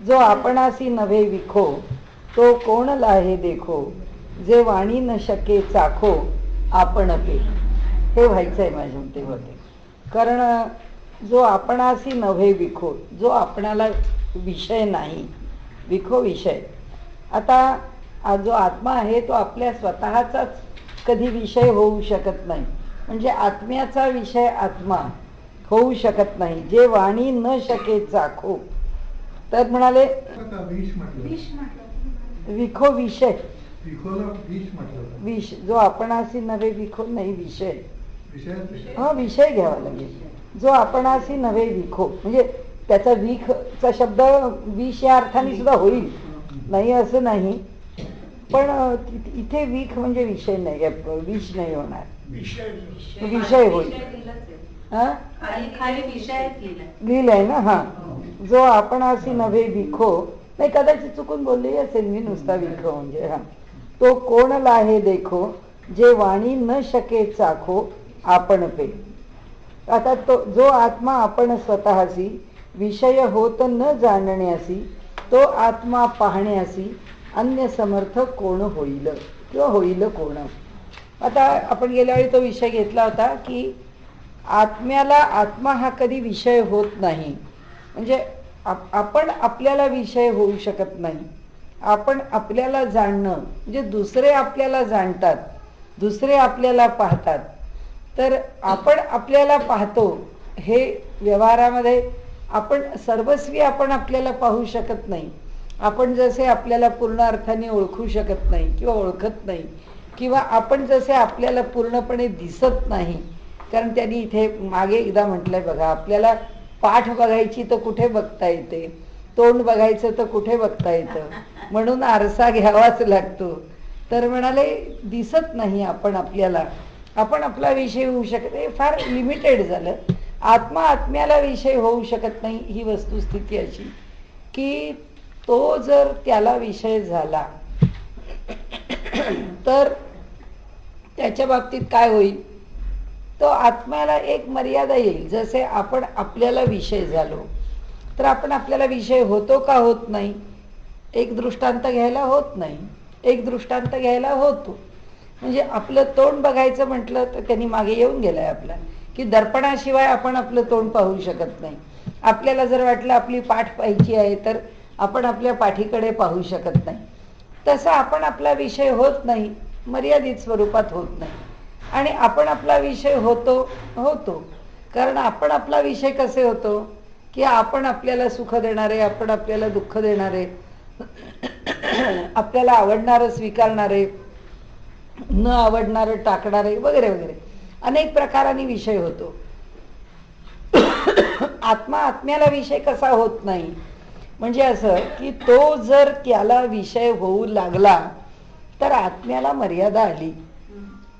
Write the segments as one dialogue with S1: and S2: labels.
S1: जो आपणासी नव्हे विखो तो कोण लाहे देखो, जे वाणी न शके चाखो आपण पे. हे व्हायचंय माझ्या मते होते. कारण जो आपणासी नव्हे विखो, जो आपणाला विषय नाही, विखो विषय. आता जो आत्मा आहे तो आपल्या स्वतःचाच कधी विषय होऊ शकत नाही. म्हणजे आत्म्याचा विषय आत्मा होऊ शकत नाही. जे वाणी न शके चाखो. तर म्हणाले विखो विषय, विष जो आपणासी नव्हे विखो नाही विषय. विषय घ्यावा लागेल. जो आपणासी नव्हे विखो, म्हणजे त्याचा विखचा शब्द विष या अर्थाने सुद्धा होईल, नाही असं नाही. पण इथे विख म्हणजे विषय नाही, विष नाही होणार, विषय होईल. लिहिलंय ना. हा, जो आपणासी नव्हे विखो, नाही कदाचित चुकून बोलली असेल मी नुसता विखो म्हणजे. हा, तो कोण लाहे देखो, जे वाणी न शके चाखो आपण पे. आता तो जो आत्मा आपण स्वतःसी विषय होत न जाणण्यासी, तो आत्मा पाहण्यासी अन्य समर्थ कोण होईल किंवा होईल कोण. आता आपण गेल्या वेळी तो विषय घेतला होता की आत्म्याला आत्मा हा कधी विषय होत नाही. म्हणजे आपण आपल्याला विषय होऊ शकत नाही. आपण आपल्याला जाणणं म्हणजे दुसरे आपल्याला जाणतात, दुसरे आपल्याला पाहतात. तर आपण आपल्याला पाहतो हे व्यवहारामध्ये आपण सर्वस्वी आपण आपल्याला पाहू शकत नाही. आपण जसे आपल्याला पूर्ण अर्थाने ओळखू शकत नाही किंवा ओळखत नाही, किंवा आपण जसे आपल्याला पूर्णपणे दिसत नाही. कारण त्यांनी इथे मागे एकदा म्हटलंय बघा, आपल्याला पाठ बघायची तर कुठे बघता येते, तोंड बघायचं तर कुठे बघता येतं, म्हणून आरसा घ्यावाच लागतो. तर म्हणाले दिसत नाही आपण आपल्याला, आपण आपला विषय होऊ शकत नाही, फार लिमिटेड झालं. आत्मा आत्म्याला विषय होऊ शकत नाही. ही वस्तुस्थिती अशी की तो जर त्याला विषय झाला तर त्याच्या बाबतीत काय होईल, तो आत्म्याला एक मर्यादा येईल. जसे आपण आपल्याला विषय झालो तर आपण आपल्याला विषय होतो का होत नाही. एक दृष्टांत घ्यायला होत नाही, एक दृष्टांत घ्यायला होतो. म्हणजे आपलं तोंड बघायचं म्हटलं तर त्यांनी मागे येऊन गेलाय आपला की दर्पणाशिवाय आपण आपलं तोंड पाहू शकत नाही. आपल्याला जर वाटलं आपली पाठ पाहायची आहे तर आपण आपल्या पाठीकडे पाहू शकत नाही. तसं आपण आपला विषय होत नाही, मर्यादित स्वरूपात होत नाही. आणि आपण आपला विषय होतो कारण आपण आपला विषय कसे होतो की आपण आपल्याला सुख देणारे, आपण आपल्याला दुःख देणारे, आपल्याला आवडणारं स्वीकारणारे, न आवडणारं टाकणारे वगैरे वगैरे अनेक प्रकारांनी विषय होतो. आत्मा आत्म्याला विषय कसा होत नाही, म्हणजे असं की तो जर त्याला विषय होऊ लागला तर आत्म्याला मर्यादा आली.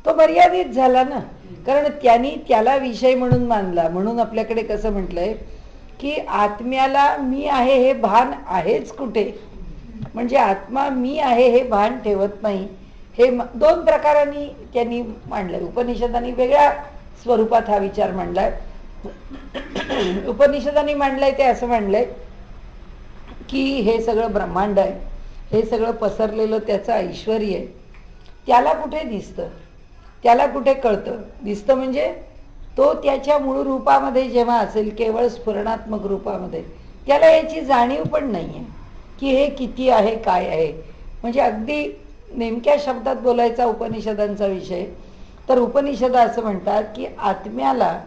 S1: तो मर्यादित झाला ना, कारण त्यांनी त्याला विषय म्हणून मानला. म्हणून आपल्याकडे कसं म्हटलंय की आत्म्याला मी आहे हे भान आहेच कुठे, म्हणजे आत्मा मी आहे हे भान ठेवत नाही. हे दोन प्रकारांनी त्यांनी मांडलंय. उपनिषदांनी वेगळ्या स्वरूपात हा विचार मांडलाय. उपनिषदांनी मांडलंय ते असं मांडलंय की हे सगळं ब्रह्मांड आहे, हे सगळं पसरलेलं त्याचं ऐश्वर्य आहे. त्याला कुठे दिसतं, त्याला कुठे कळतं. दिसतं म्हणजे तो त्याच्या मूळ रूपामध्ये जेव्हा असेल, केवळ स्फुरणात्मक रूपामध्ये, त्याला याची जाणीव पण नाही आहे की हे किती आहे काय आहे. म्हणजे अगदी नेमक्या शब्दात बोलायचा उपनिषदांचा विषय तर उपनिषद असं म्हणतात की आत्म्याला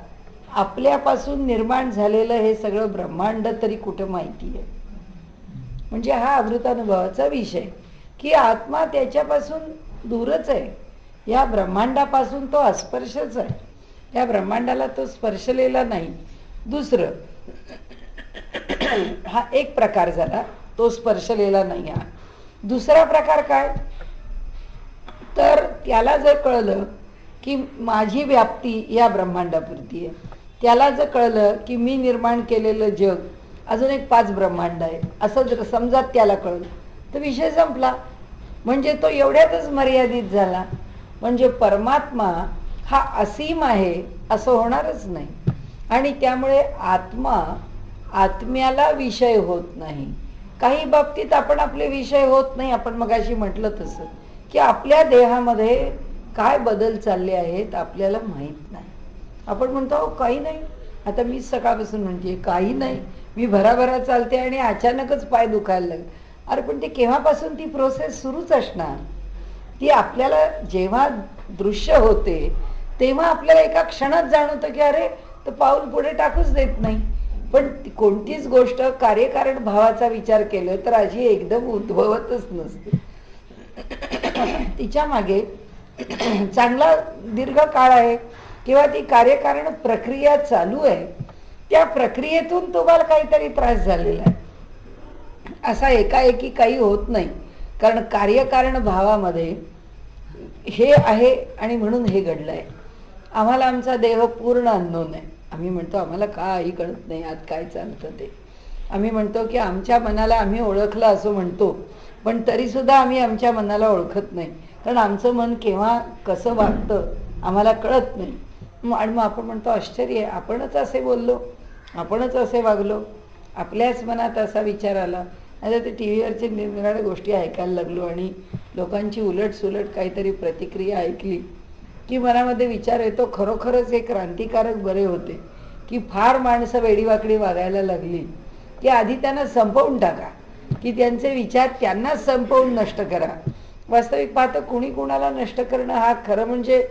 S1: आपल्यापासून निर्माण झालेलं हे सगळं ब्रह्मांड तरी कुठं माहिती आहे. म्हणजे हा अमृतानुभवाचा विषय की आत्मा त्याच्यापासून दूरच आहे, या ब्रह्मांडापासून तो अस्पर्शच आहे, या ब्रह्मांडाला तो स्पर्शलेला नाही. दुसरं हा एक प्रकार झाला, तो स्पर्शलेला नाही. हा दुसरा प्रकार काय, तर त्याला जर कळलं की माझी व्याप्ती या ब्रह्मांडापुरती आहे, त्याला जर कळलं की मी निर्माण केलेलं जग अजून एक 5 ब्रह्मांड आहे, असं जर समजा त्याला कळलं तर विषय संपला. म्हणजे तो एवढ्यातच मर्यादित झाला. म्हणजे परमात्मा हा असीम आहे असं होणारच नाही. आणि त्यामुळे आत्मा आत्म्याला विषय होत नाही. काही बाबतीत आपण आपले विषय होत नाही. आपण मगाशी म्हटलं तसं की आपल्या देहामध्ये काय बदल चालले आहेत आपल्याला माहित नाही. आपण म्हणतो अहो काही नाही, आता मी सकाळपासून म्हणते काही नाही, मी भराभरा चालते आणि अचानकच पाय दुखायला लागले. अरे पण ते केव्हापासून ती प्रोसेस सुरूच असणार. ती आपल्याला जेव्हा दृश्य होते तेव्हा आपल्याला एका क्षणात जाणवतं की अरे तर पाऊल पुढे टाकूच देत नाही. पण कोणतीच गोष्ट कार्यकारण भावाचा विचार केला तर अशी एकदम उद्भवतच नसते. तिच्या मागे चांगला दीर्घ काळ आहे किंवा ती कार्यकारण प्रक्रिया चालू आहे. त्या प्रक्रियेतून तुम्हाला काहीतरी त्रास झालेला आहे. असा एकाएकी काही होत नाही. कारण कार्यकारण भावामध्ये हे आहे आणि म्हणून हे घडलंय. आम्हाला आमचा देह पूर्ण अननोन आहे. आम्ही म्हणतो आम्हाला काही कळत नाही आत काय चालतं ते. आम्ही म्हणतो की आमच्या मनाला आम्ही ओळखलं असं म्हणतो, पण तरी सुद्धा आम्ही आमच्या मनाला ओळखत नाही. कारण आमचं मन केव्हा कसं वागतं आम्हाला कळत नाही. आणि मग आपण म्हणतो आश्चर्य आहे, आपणच असे बोललो, आपणच असे वागलो, आपल्याच मनात असा विचार आला. आता ते टी व्हीवरचे निरनिराळ्या गोष्टी ऐकायला लागलो आणि लोकांची उलटसुलट काहीतरी प्रतिक्रिया ऐकली की मनामध्ये विचार येतो खरोखरच हे क्रांतिकारक बरे होते की फार माणसं वेडीवाकडी वागायला लागली की आधी त्यांना संपवून टाका, की त्यांचे विचार त्यांनाच संपवून नष्ट करा. वास्तविक पाहता कुणी कुणाला नष्ट करणं हा खरं म्हणजे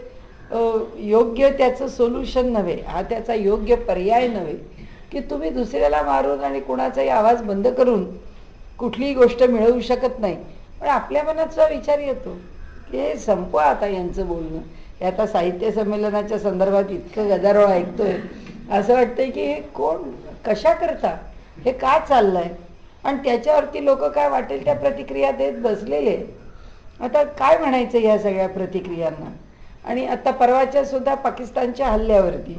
S1: योग्य त्याचं सोल्युशन नव्हे, हा त्याचा योग्य पर्याय नव्हे. की तुम्ही दुसऱ्याला मारून आणि कुणाचाही आवाज बंद करून कुठलीही गोष्ट मिळवू शकत नाही. पण आपल्या मनाचा विचार येतो की हे संपवा आता यांचं बोलणं. हे आता साहित्य संमेलनाच्या संदर्भात इतकं गदारोळ ऐकतोय, असं वाटतंय की हे कोण कशा करता, हे काय चाललंय, आणि त्याच्यावरती लोक काय वाटेल त्या प्रतिक्रिया देत बसलेले. आता काय म्हणायचं या सगळ्या प्रतिक्रियांना. आणि आता परवाच्या सुद्धा पाकिस्तानच्या हल्ल्यावरती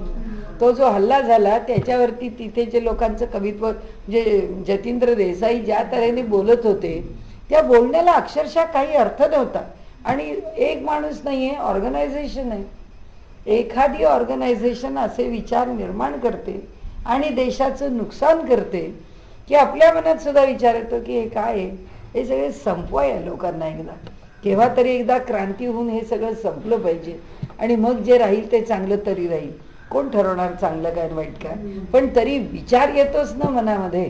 S1: तो जो हल्ला झाला त्याच्यावरती तिथे जे लोकांचं कवित्व, जे जतींद्र देसाई ज्या तऱ्हेने बोलत होते त्या बोलण्याला अक्षरशः काही अर्थ नव्हता. आणि एक माणूस नाहीये, ऑर्गनायझेशन आहे. एखादी ऑर्गनायझेशन असे विचार निर्माण करते आणि देशाचं नुकसान करते की आपल्या मनात सुद्धा विचार येतो की हे काय आहे, हे सगळे संपवा या लोकांना एकदा. केव्हा तरी एकदा क्रांती होऊन हे सगळं संपलं पाहिजे आणि मग जे राहील ते चांगलं तरी राहील. कोण ठरवणार चांगलं काय वाईट काय, पण तरी विचार येतोच ना मनामध्ये.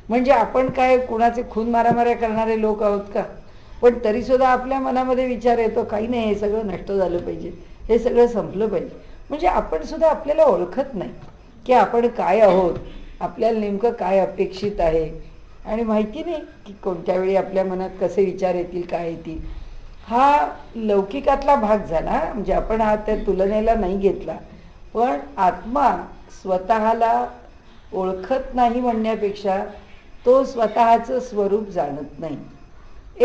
S1: म्हणजे आपण काय कुणाचे खून मारामाऱ्या करणारे लोक आहोत का? पण तरी सुद्धा आपल्या मनामध्ये विचार येतो काही नाही, हे सगळं नष्ट झालं पाहिजे, हे सगळं संपलं पाहिजे. म्हणजे आपण सुद्धा आपल्याला ओळखत नाही की आपण काय आहोत, आपल्याला नेमकं काय अपेक्षित आहे, आणि माहिती नाही की कोणत्या वेळी आपल्या मनात कसे विचार येतील, काय येतील. हा लौकिकातला भाग झाला. म्हणजे आपण हा त्या तुलनेला नाही घेतला. पण आत्मा स्वतःला ओळखत नाही म्हणण्यापेक्षा तो स्वतःचं स्वरूप जाणत नाही.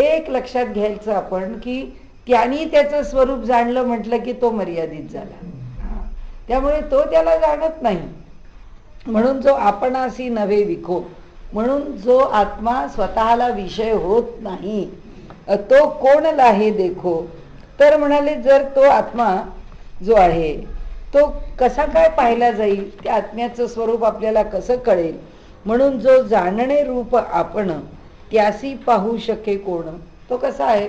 S1: एक लक्षात घ्यायचं आपण की त्यांनी त्याचं स्वरूप जाणलं म्हटलं की तो मर्यादित झाला. त्यामुळे तो त्याला जाणत नाही. म्हणून जो आपणासी नव्हे विखो, म्हणून जो आत्मा स्वतःला विषय होत नाही तो कोण लाहे देखो. तर म्हणाले जर तो आत्मा जो आहे तो कसा काय पाहिला जाईल, त्या आत्म्याचं स्वरूप आपल्याला कसं कळेल. म्हणून जो जाणणे रूप आपण त्यासी पाहू शके कोण. तो कसा आहे,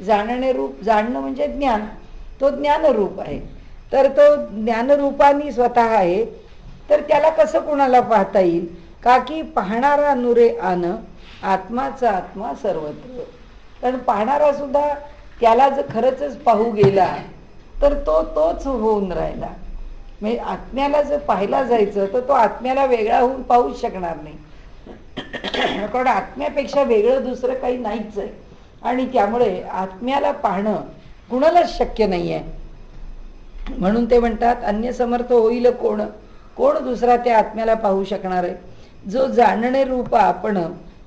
S1: जाणणे रूप, जाणणं म्हणजे ज्ञान, तो ज्ञानरूप आहे. तर तो ज्ञानरूपानी स्वतः आहे, तर त्याला कसं कोणाला पाहता येईल. का की पाहणारा नुरे आन आत्माचा आत्मा सर्वत्र. कारण पाहणारा सुद्धा त्याला जर खरंच पाहू गेला तर तो तोच होऊन राहिला. म्हणजे आत्म्याला जर पाहायला जायचं तर तो आत्म्याला वेगळा होऊन पाहूच शकणार नाही. कारण आत्म्यापेक्षा वेगळं दुसरं काही नाहीच आहे. आणि त्यामुळे आत्म्याला पाहणं कुणालाच शक्य नाही आहे. म्हणून ते म्हणतात अन्य समर्थ होईल कोण, कोण दुसरा त्या आत्म्याला पाहू शकणार आहे. जो जाणणे रूप आपण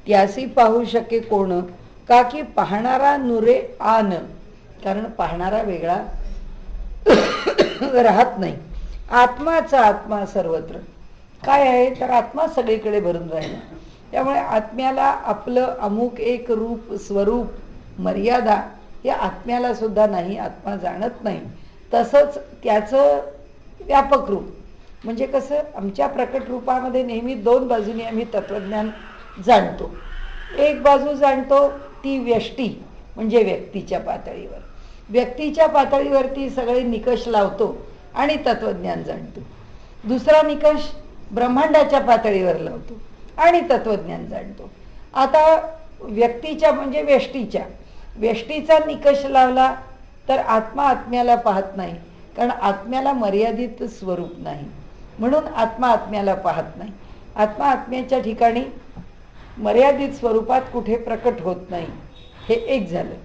S1: त्यासी पाहू शके कोण. का की पाहणारा नुरे आन, कारण पाहणारा वेगळा राहत नाही. आत्माचा आत्मा सर्वत्र. काय आहे तर आत्मा सगळीकडे भरून राहिला. त्यामुळे आत्म्याला आपलं अमुक एक रूप, स्वरूप, मर्यादा या आत्म्याला सुद्धा नाही, आत्मा जाणत नाही. तसंच त्याचं व्यापक रूप म्हणजे कसं, आमच्या प्रकट रूपामध्ये नेहमी दोन बाजूने आम्ही तत्वज्ञान जाणतो. एक बाजू जाणतो ती व्यष्टी म्हणजे व्यक्तीच्या पातळीवर, व्यक्तीच्या पातळीवरती सगळे निकष लावतो आणि तत्वज्ञान जाणतो. दुसरा निकष ब्रह्मांडाच्या पातळीवर लावतो आणि तत्वज्ञान जाणतो. आता व्यक्तीच्या म्हणजे व्यष्टीचा निकष लावला तर आत्मा आत्म्याला पाहत नाही, कारण आत्म्याला मर्यादित स्वरूप नाही, म्हणून आत्मा आत्म्याला पाहत नाही. आत्मा आत्म्याच्या ठिकाणी मर्यादित स्वरूपात कुठे प्रकट होत नाही. हे एक झालं.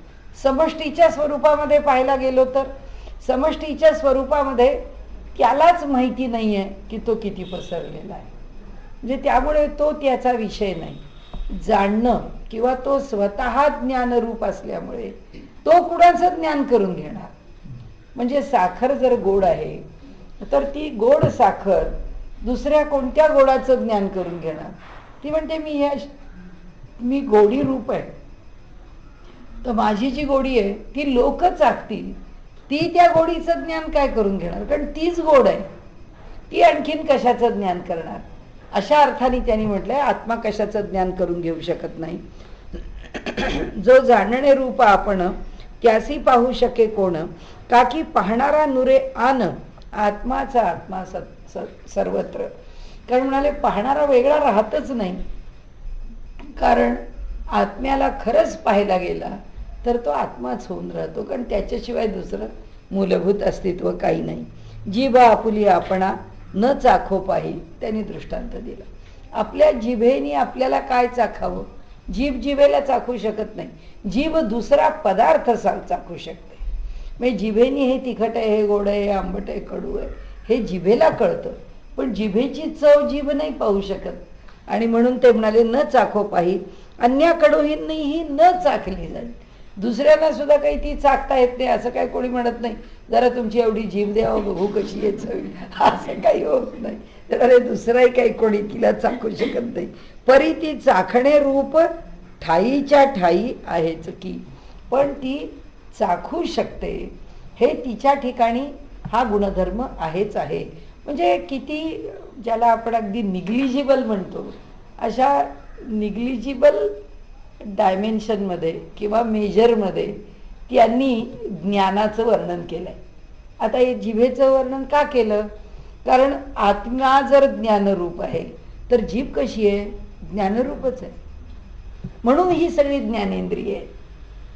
S1: समष्टीच्या स्वरूपामध्ये पाहायला गेलो तर समष्टीच्या स्वरूपामध्ये त्यालाच माहिती नाही आहे की तो किती पसरलेला आहे, म्हणजे त्यामुळे तो त्याचा विषय नाही. जाणणं किंवा तो स्वतः ज्ञानरूप असल्यामुळे तो कुणाचं ज्ञान करून घेणार. म्हणजे साखर जर गोड आहे तर ती गोड साखर दुसऱ्या कोणत्या गोडाचं ज्ञान करून घेणार? ती म्हणते मी गोडी रूप आहे, तर माझी जी गोडी आहे ती लोक चाकतील, ती त्या गोडीचं ज्ञान काय करून घेणार? कारण तीच गोड आहे, ती आणखीन कशाचं ज्ञान करणार? अशा अर्थाने त्यांनी म्हटलंय आत्मा कशाचं ज्ञान करून घेऊ शकत नाही. जो जाणणे रूप आपण त्यासी पाहू शके कोण, का की पाहणारा नुरे आन आत्माचा आत्मा सर्वत्र. कारण म्हणाले पाहणारा वेगळा राहतच नाही, कारण आत्म्याला खरंच पाहायला गेला तर तो आत्माच होऊन राहतो, कारण त्याच्याशिवाय दुसरं मूलभूत अस्तित्व काही नाही. जीभ आपुली आपणा न चाखो पाही, त्यांनी दृष्टांत दिला. आपल्या जिभेनी आपल्याला काय चाखावं? जीभ जिभेला चाखू शकत नाही, जीभ दुसरा पदार्थ चाखू शकते. म्हणजे जिभेनी हे तिखट आहे, हे गोड आहे, हे आंबट आहे, कडू आहे, हे जिभेला कळतं, पण जिभेची चव जीभ नाही पाहू शकत. आणि म्हणून ते म्हणाले न चाखो पाही, अन्याकडूनही न चाखली जाईल. दुसऱ्यांना सुद्धा काही ती चाखता येत नाही असं काही कोणी म्हणत नाही, जरा तुमची एवढी जीभ द्यावं बघू कशी आहे चवी, असं काही होत नाही. तर अरे दुसराही काही कोणी तिला चाखू शकत नाही. परी ती चाखणे रूप ठाईच्या ठाई आहेच की, पण ती चाखू शकते हे तिच्या ठिकाणी हा गुणधर्म आहेच आहे. म्हणजे किती ज्याला आपण अगदी निग्लिजिबल म्हणतो अशा निग्लिजिबल डायमेन्शनमध्ये किंवा मेजरमध्ये त्यांनी ज्ञानाचं वर्णन केलंय. आता हे जिभेचं वर्णन का केलं? कारण आत्मा जर ज्ञानरूप आहे तर जीभ कशी आहे? ज्ञानरूपच आहे. म्हणून ही सगळी ज्ञानेंद्रिय आहे.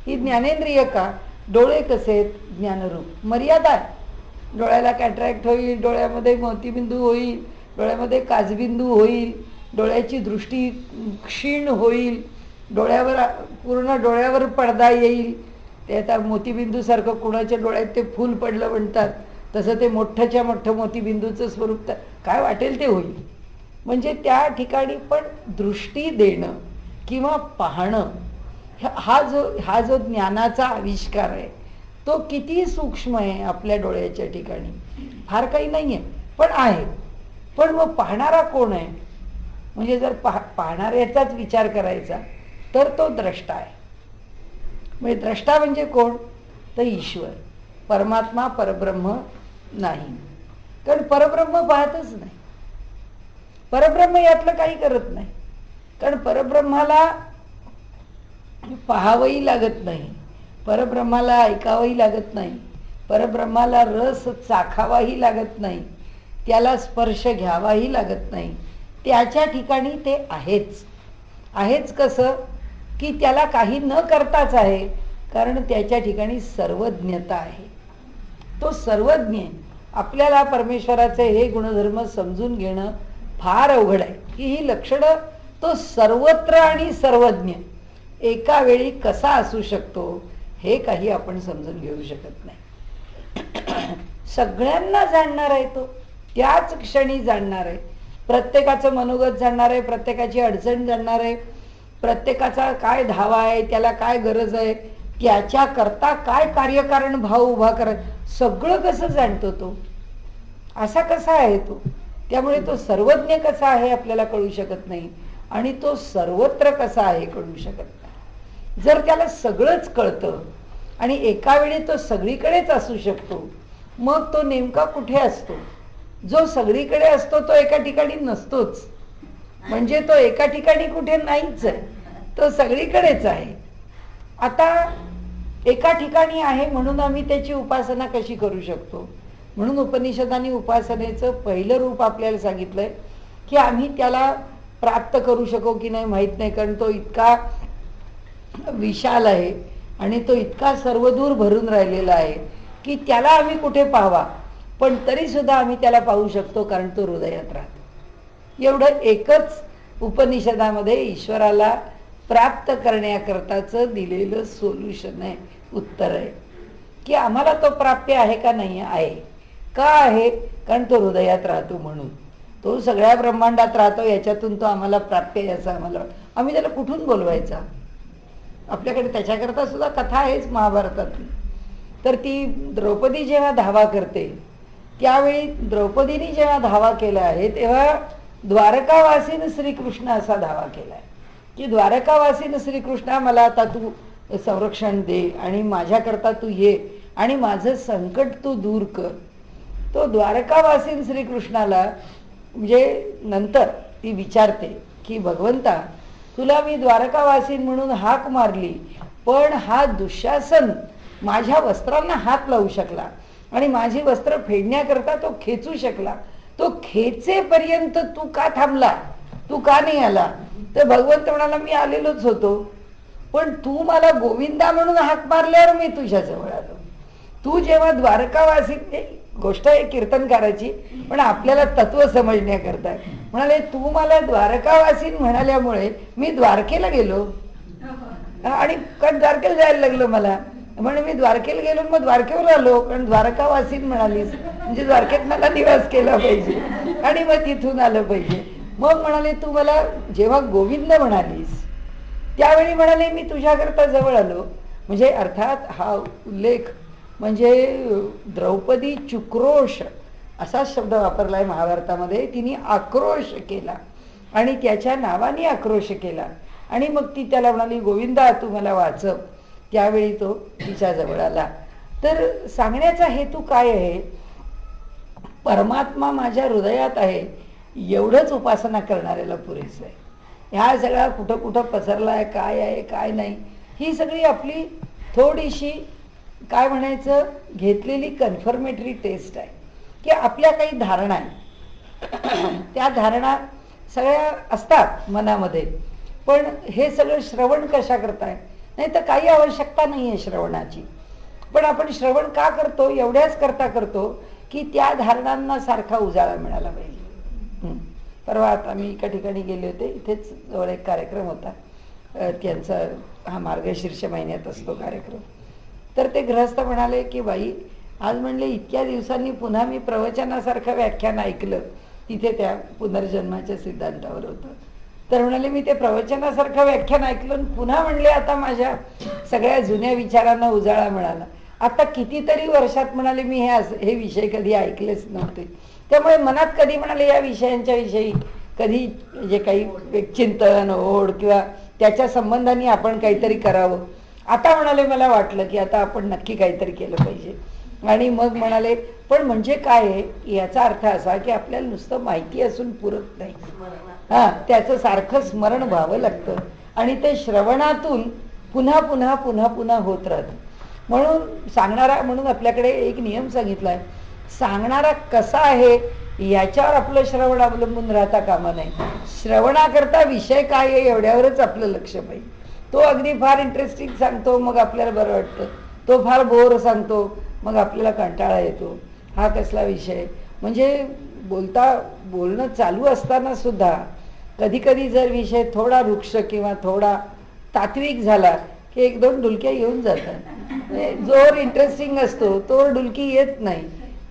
S1: ही ज्ञानेंद्रिय का? डोळे कसे आहेत? ज्ञानरूप. मर्यादा आहे, डोळ्याला कॅटरॅक्ट होईल, डोळ्यामध्ये मोतीबिंदू होईल, डोळ्यामध्ये काजबिंदू होईल, डोळ्याची दृष्टी क्षीण होईल, पूर्ण डोळ्यावर पडदा येईल. ते आता मोतीबिंदूसारखं कुणाच्या डोळ्यात ते फूल पडलं म्हणतात, तसं ते मोठ्याच्या मोठं मोतीबिंदूचं स्वरूप काय वाटेल ते होईल. म्हणजे त्या ठिकाणी पण दृष्टी देणं किंवा पाहणं हा जो ज्ञानाचा आविष्कार आहे तो किती सूक्ष्म आहे. आपल्या डोळ्याच्या ठिकाणी फार काही नाही आहे, पण आहे. पण मग पाहणारा कोण आहे? म्हणजे जर पाहणाऱ्याचाच विचार करायचा तर तो द्रष्टा आहे. म्हणजे द्रष्टा म्हणजे कोण? तर ईश्वर, परमात्मा, परब्रह्म नाही. कारण परब्रह्म पाहतच नाही, परब्रह्म यातलं काही करत नाही. कारण परब्रह्माला पाहावंही लागत नाही, परब्रह्माला ऐकावंही लागत नाही, परब्रह्माला रस चाखावाही लागत नाही, त्याला स्पर्श घ्यावाही लागत नाही. त्याच्या ठिकाणी ते आहेच. आहेच कसं? की त्याला काही न करताच आहे, कारण त्याच्या ठिकाणी सर्वज्ञता आहे. तो सर्वज्ञ. आपल्याला परमेश्वराचे हे गुणधर्म समजून घेणं फार अवघड आहे की ही लक्षणं तो सर्वत्र आणि सर्वज्ञ एका वेळी कसा असू शकतो हे काही आपण समजून घेऊ शकत नाही. सगळ्यांना जाणणार आहे तो, त्याच क्षणी जाणणार आहे. प्रत्येकाचं मनोगत जाणणार आहे, प्रत्येकाची अडचण जाणणार आहे, प्रत्येकाचा काय धावा आहे, त्याला काय गरज आहे, त्याच्या करता काय कार्यकारण भाव उभा करायचा, सगळं कसं जाणतो तो? असा कसा आहे तो? त्यामुळे तो सर्वज्ञ कसा आहे आपल्याला कळू शकत नाही, आणि तो सर्वत्र कसा आहे कळू शकत नाही. जर त्याला सगळंच कळतं आणि एका वेळी तो सगळीकडेच असू शकतो, मग तो नेमका कुठे असतो? जो सगळीकडे असतो तो एका ठिकाणी नसतोच. म्हणजे तो एका ठिकाणी कुठे नाहीच आहे. तो सगळीकडेच आहे. आता एका ठिकाणी आहे म्हणून आम्ही त्याची उपासना कशी करू शकतो? म्हणून उपनिषदांनी उपासनेचं पहिलं रूप आपल्याला सांगितलंय की आम्ही त्याला प्राप्त करू शकू की नाही माहित नाही, कारण तो इतका विशाल आहे आणि तो इतका सर्वदूर भरून राहिलेला आहे की त्याला आम्ही कुठे पाहावा, पण तरी सुद्धा आम्ही त्याला पाहू शकतो कारण तो हृदयात राहतो. एवढं एकच उपनिषदामध्ये ईश्वराला प्राप्त करण्याकरताचं दिलेलं सोल्युशन आहे, उत्तर आहे की आम्हाला तो प्राप्य आहे का नाही आहे. का आहे? कारण तो हृदयात राहतो म्हणून. तो सगळ्या ब्रह्मांडात राहतो, याच्यातून तो आम्हाला प्राप्य आहे असं आम्हाला. आम्ही त्याला कुठून बोलवायचा? आपल्याकडे त्याच्याकरता सुद्धा कथा आहेच महाभारतातली. तर ती द्रौपदी जेव्हा धावा करते त्यावेळी द्रौपदीने जेव्हा धावा केला आहे तेव्हा द्वारकावासीन श्रीकृष्ण असा धावा केलाय की द्वारकावासीन श्रीकृष्णा मला आता तू संरक्षण दे आणि माझ्याकरता तू ये आणि माझं संकट तू दूर कर. तो द्वारकावासीन श्रीकृष्णाला म्हणजे नंतर ती विचारते की भगवंता तुला मी द्वारकावासीन म्हणून हाक मारली, पण हा दुःशासन माझ्या वस्त्रांना हात लावू शकला आणि माझी वस्त्र फेडण्याकरता तो खेचू शकला. तो खेचेपर्यंत तू का थांबला? तू का नाही आला? तर भगवंत म्हणाला मी आलेलोच होतो, पण तू मला गोविंदा म्हणून हाक मारल्यावर मी तुझ्या जवळ आलो. तू जेव्हा द्वारकावासी, गोष्ट आहे कीर्तनकाराची पण आपल्याला तत्व समजण्याकरता, म्हणाले तू मला द्वारकावासीन म्हणाल्यामुळे मी द्वारकेला गेलो आणि कारण द्वारकेला जायला लागलो मला, म्हणून मी द्वारकेला गेलो, मग द्वारकेवर आलो कारण द्वारकावासीन म्हणालीस म्हणजे द्वारकेत मला निवास केला पाहिजे आणि मग तिथून आलं पाहिजे. मग म्हणाले तू मला जेव्हा गोविंद म्हणालीस त्यावेळी म्हणाले मी तुझ्याकरता जवळ आलो. म्हणजे अर्थात हा उल्लेख म्हणजे द्रौपदी चुक्रोश असा शब्द वापरलाय महाभारतामध्ये. तिने आक्रोश केला आणि त्याच्या नावाने आक्रोश केला आणि मग ती त्याला म्हणाली गोविंदा तू मला वाचव. त्यावेळी तो तिच्या जवळ आला. तर सांगण्याचा हेतू काय आहे? परमात्मा माझ्या हृदयात आहे एवढंच उपासना करणाऱ्याला पुरेसं आहे. ह्या सगळ्या कुठं कुठं पसरला आहे, काय आहे काय नाही, ही सगळी आपली थोडीशी काय म्हणायचं घेतलेली कन्फर्मेटरी टेस्ट आहे की आपल्या काही धारणा आहे, त्या धारणा सगळ्या असतात मनामध्ये, पण हे सगळं श्रवण कशा करताय? नाही तर काही आवश्यकता नाही आहे श्रवणाची, पण आपण श्रवण का करतो? एवढ्याच करता करतो की त्या धारणांना सारखा उजाळा मिळाला पाहिजे. परवा आता मी एका ठिकाणी गेले होते, इथेच जवळ एक कार्यक्रम होता, त्यांचा हा मार्गशीर्ष महिन्यात असतो कार्यक्रम. तर ते गृहस्थ म्हणाले की बाई आज म्हणले इतक्या दिवसांनी पुन्हा मी प्रवचनासारखं व्याख्यान ऐकलं, तिथे त्या पुनर्जन्माच्या सिद्धांतावर होतं. तर म्हणाले मी ते प्रवचनासारखं व्याख्यान ऐकलं पुन्हा म्हणले आता माझ्या सगळ्या जुन्या विचारांना उजाळा मिळाला. आता कितीतरी वर्षात म्हणाले मी हे विषय कधी ऐकलेच नव्हते, त्यामुळे मनात कधी म्हणाले या विषयांच्या विषयी कधी जे काही चिंतन ओढ किंवा त्याच्या संबंधाने आपण काहीतरी करावं. आता म्हणाले मला वाटलं की आता आपण नक्की काहीतरी केलं पाहिजे. आणि मग म्हणाले पण म्हणजे काय आहे याचा अर्थ असा की आपल्याला नुसतं माहिती असून पुरत नाही, त्याचं सारखं स्मरण व्हावं लागतं आणि ते श्रवणातून पुन्हा पुन्हा पुन्हा पुन्हा होत राहतं. म्हणून सांगणारा, म्हणून आपल्याकडे एक नियम सांगितलाय, सांगणारा कसा आहे याच्यावर आपलं श्रवण अवलंबून राहता कामा नाही. श्रवणाकरता विषय काय आहे एवढ्यावरच आपलं लक्ष पाहिजे. तो अगदी फार इंटरेस्टिंग सांगतो मग आपल्याला बरं वाटतं, तो फार बोर सांगतो मग आपल्याला कंटाळा येतो. हा कसला विषय? म्हणजे बोलणं चालू असताना सुद्धा कधी कधी जर विषय थोडा वृक्ष किंवा थोडा तात्विक झाला की एक दोन डुलक्या येऊन जातात. जोर इंटरेस्टिंग असतो तो डुलकी येत नाही.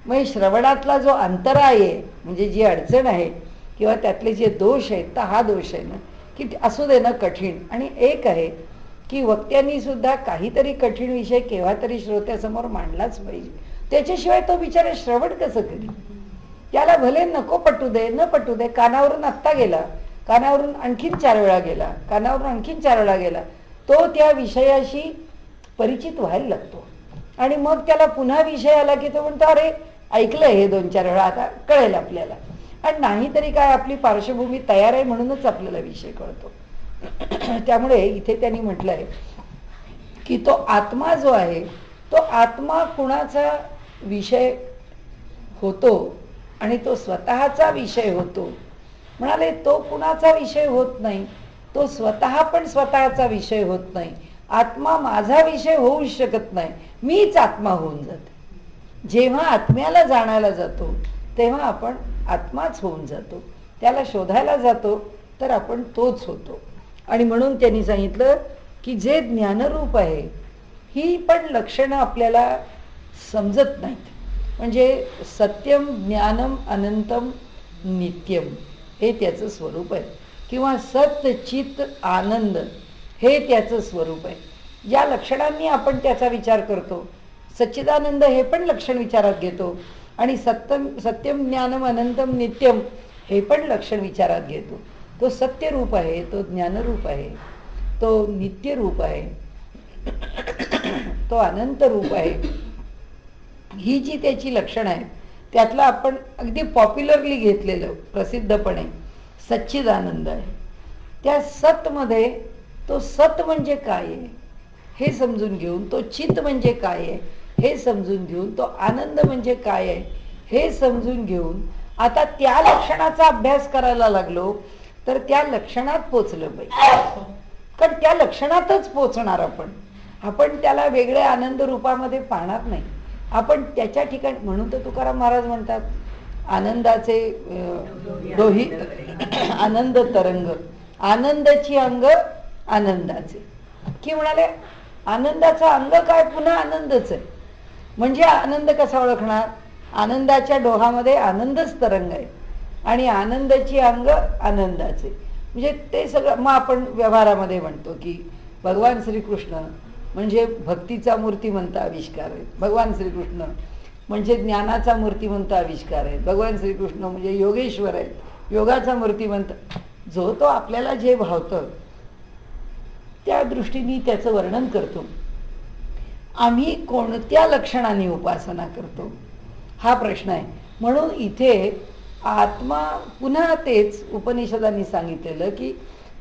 S1: मग श्रवणातला जो अंतराय आहे म्हणजे जी अडचण आहे किंवा त्यातले जे दोष आहेत, तर हा दोष आहे ना की असू दे ना कठीण. आणि एक आहे की वक्त्यांनी सुद्धा काहीतरी कठीण विषय केव्हा तरी श्रोत्यासमोर मांडलाच पाहिजे, त्याच्याशिवाय तो बिचारा श्रवण कसं करी? त्याला भले नको पटू दे न पटू दे, कानावरून आत्ता गेला, कानावरून आणखीन 4 वेळा गेला, कानावरून आणखीन 4 वेळा गेला, तो त्या विषयाशी परिचित व्हायला लागतो. आणि मग त्याला पुन्हा विषय आला की तो म्हणतो अरे ऐकलंय हे 2-4 वेळा, आता कळेल आपल्याला. आणि नाहीतरी काय आपली पार्श्वभूमी तयार आहे म्हणूनच आपल्याला विषय कळतो. त्यामुळे इथे त्यांनी म्हटलंय की तो आत्मा जो आहे तो आत्मा कुणाचा विषय होतो आणि तो स्वतःचा विषय होतो. म्हणाले तो कुणाचा विषय होत नाही, तो स्वतः पण स्वतःचा विषय होत नाही. आत्मा माझा विषय होऊ शकत नाही, मीच आत्मा होऊन जाते. जेव्हा आत्म्याला जाणायला जातो तेव्हा आपण आत्माच होऊन जातो. त्याला शोधायला जातो तर आपण तोच होतो. आणि म्हणून त्यांनी सांगितलं की जे ज्ञानरूप आहे ही पण लक्षणं आपल्याला समजत नाहीत. म्हणजे सत्यम ज्ञानम अनंतम नित्यम हे त्याचं स्वरूप आहे, किंवा सत्य चित आनंद हे त्याचं स्वरूप आहे. ज्या लक्षणांनी आपण त्याचा विचार करतो, सच्चिदानंद हे पण लक्षण विचारात घेतो, आणि सत्यम ज्ञानम अनंतम नित्यम हे पण लक्षण विचारात घेतो. तो सत्य रूप आहे, तो ज्ञानरूप आहे, तो नित्य रूप आहे, तो अनंत रूप आहे. ही जी त्याची लक्षणं आहेत त्यातलं आपण अगदी पॉप्युलरली घेतलेलं प्रसिद्धपणे सच्चिदानंद आहे. त्या सतमध्ये तो सत म्हणजे काय आहे हे समजून घेऊन, तो चित म्हणजे काय आहे हे समजून घेऊन, तो आनंद म्हणजे काय आहे हे समजून घेऊन आता त्या लक्षणाचा अभ्यास करायला लागलो तर त्या लक्षणात पोचलं पाहिजे. कारण त्या लक्षणातच पोचणार आपण त्याला वेगळ्या आनंद रूपामध्ये पाहणार नाही. आपण त्याच्या ठिकाणी, म्हणून तर तुकाराम महाराज म्हणतात आनंदाचे दोही आनंद तरंग, आनंदाची अंग आनंदाचे. की म्हणाले आनंदाचा अंग काय, पुन्हा आनंदच आहे. म्हणजे आनंद कसा ओळखणार, आनंदाच्या डोहामध्ये आनंदच तरंग आहे आणि आनंदाची अंग आनंदाचे. म्हणजे ते सगळं मग आपण व्यवहारामध्ये म्हणतो की भगवान श्रीकृष्ण म्हणजे भक्तीचा मूर्तिमंत आविष्कार आहे, भगवान श्रीकृष्ण म्हणजे ज्ञानाचा मूर्तिमंत आविष्कार आहे, भगवान श्रीकृष्ण म्हणजे योगेश्वर आहे, योगाचा मूर्तिमंत. जो तो आपल्याला जे भावतं त्या दृष्टीने त्याचं वर्णन करतो. आम्ही कोणत्या लक्षणाने उपासना करतो हा प्रश्न आहे. म्हणून इथे आत्मा पुन्हा तेच उपनिषदांनी सांगितलेलं की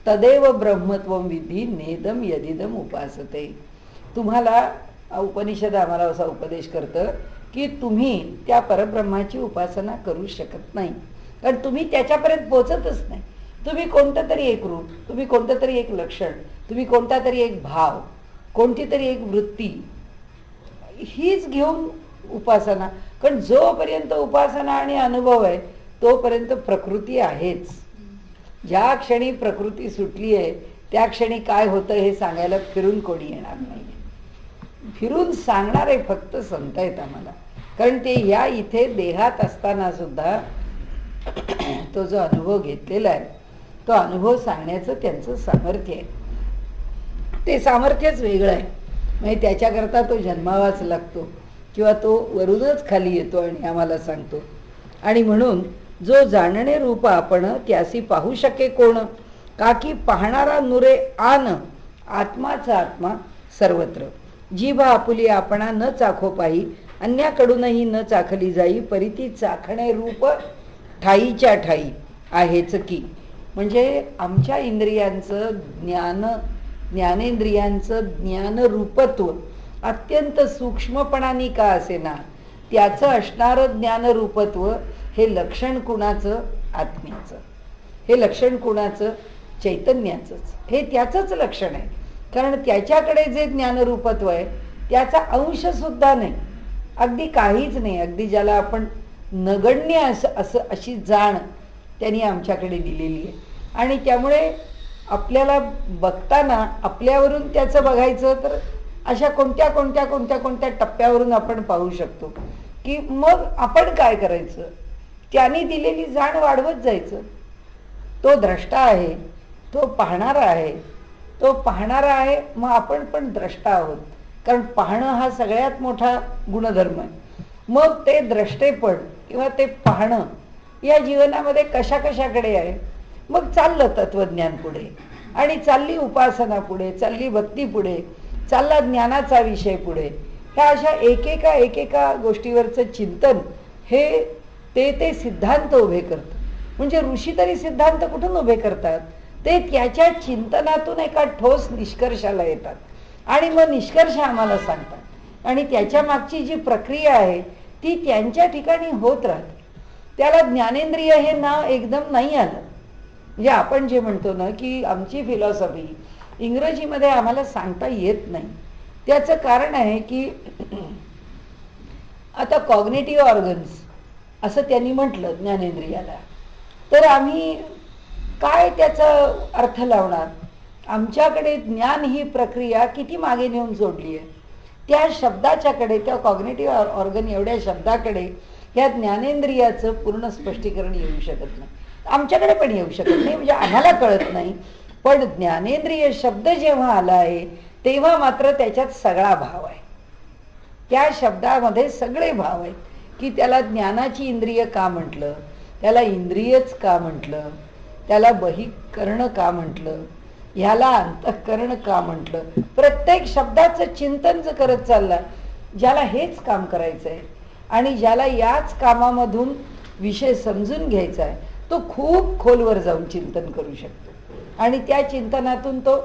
S1: तदेव ब्रह्मत्वं विधी नेदम यदिदम उपासते. तुम्हाला उपनिषद आम्हाला असा उपदेश करतं की तुम्ही त्या परब्रह्माची उपासना करू शकत नाही, कारण तुम्ही त्याच्यापर्यंत पोचतच नाही. तुम्ही कोणतं तरी एक रूप, तुम्ही कोणतं तरी एक लक्षण, तुम्ही कोणता तरी एक भाव, कोणती तरी एक वृत्ती हीच घेऊन उपासना. कारण जोपर्यंत उपासना आणि अनुभव आहे तोपर्यंत प्रकृती आहेच. ज्या क्षणी प्रकृती सुटली आहे त्या क्षणी काय होतं हे सांगायला फिरून कोणी येणार नाही. फिरून सांगणारे फक्त संत आहेत आम्हाला, कारण ते या इथे देहात असताना सुद्धा तो जो अनुभव घेतलेला आहे तो अनुभव सांगण्याचं त्यांचं सामर्थ्य आहे. ते सामर्थ्यच वेगळं आहे. म्हणजे त्याच्याकरता तो जन्मावाच लागतो किंवा तो वरूनच खाली येतो आणि आम्हाला सांगतो. आणि म्हणून जो जाणणे रूप आपण त्यासी पाहू शके कोण, का की पाहणारा नुरे आन आत्माचा आत्मा सर्वत्र. जीभ आपुली आपणा न चाखो पाही, अन्याकडूनही न चाखली जाई, परिती चाखणे रूप ठाईच्या ठाई आहेच की. म्हणजे आमच्या इंद्रियांचं ज्ञानेंद्रियांचं ज्ञानरूपत्व अत्यंत सूक्ष्मपणाने का असेना त्याचं असणारं ज्ञानरूपत्व हे लक्षण कुणाचं, आत्म्याचं. हे लक्षण कुणाचं, चैतन्याचंच. हे त्याचंच लक्षण आहे. कारण त्याच्याकडे जे ज्ञानरूपत्व आहे त्याचा अंश सुद्धा नाही, अगदी काहीच नाही. अगदी ज्याला आपण नगण्य अशी जाण त्यांनी आमच्याकडे दिलेली आहे. आणि त्यामुळे आपल्याला बघताना आपल्यावरून त्याचं बघायचं तर अशा कोणत्या टप्प्यावरून आपण पाहू शकतो की मग आपण काय करायचं, त्यांनी दिलेली जाण वाढवत जायचं. तो द्रष्टा आहे, तो पाहणारा आहे, तो पाहणारा आहे, मग आपण पण द्रष्टा आहोत. कारण पाहणं हा सगळ्यात मोठा गुणधर्म आहे. मग ते द्रष्टेपण किंवा ते पाहणं या जीवनामध्ये कशाकडे आहे. मग चाललं तत्वज्ञान पुढे, आणि चालली उपासना पुढे, चालली भक्ती पुढे, चालला ज्ञानाचा विषय पुढे. ह्या अशा एकेका गोष्टीवरचं चिंतन हे ते सिद्धांत उभे करतं. म्हणजे ऋषी तरी सिद्धांत कुठून उभे करतात, ते त्याच्या चिंतनातून एका ठोस निष्कर्षाला येतात आणि मग निष्कर्ष आम्हाला सांगतात आणि त्याच्या मागची जी प्रक्रिया आहे ती त्यांच्या ठिकाणी होत राहते. त्याला ज्ञानेंद्रिय हे नाव एकदम नाही आलं. म्हणजे आपण जे म्हणतो ना की आमची फिलॉसॉफी इंग्रजीमध्ये आम्हाला सांगता येत नाही, त्याचं कारण आहे की आता कॉग्निटिव्ह ऑर्गन्स असं त्यांनी म्हटलं ज्ञानेंद्रियाला, तर आम्ही काय त्याचा अर्थ लावणार? आमच्याकडे ज्ञान ही प्रक्रिया किती मागे नेऊन जोडली आहे. त्या शब्दाच्याकडे, त्या कॉग्निटिव्ह ऑर्गन एवढ्या शब्दाकडे या ज्ञानेंद्रियाचं पूर्ण स्पष्टीकरण येऊ शकत नाही. आमच्याकडे पण येऊ शकत नाही, म्हणजे आम्हाला कळत नाही. पण ज्ञानेंद्रिय शब्द जेव्हा आला आहे तेव्हा मात्र त्याच्यात सगळा भाव आहे. त्या शब्दामध्ये सगळे भाव आहेत की त्याला ज्ञानाची इंद्रिय का म्हटलं, त्याला इंद्रियच का म्हटलं, त्याला बहिकरण का म्हटलं, ह्याला अंतःकरण का म्हटलं. प्रत्येक शब्दाचं चिंतन जर करत चालला, ज्याला हेच काम करायचं आहे आणि ज्याला याच कामामधून विषय समजून घ्यायचा आहे, तो खूप खोलवर जाऊन चिंतन करू शकतो आणि त्या चिंतनातून तो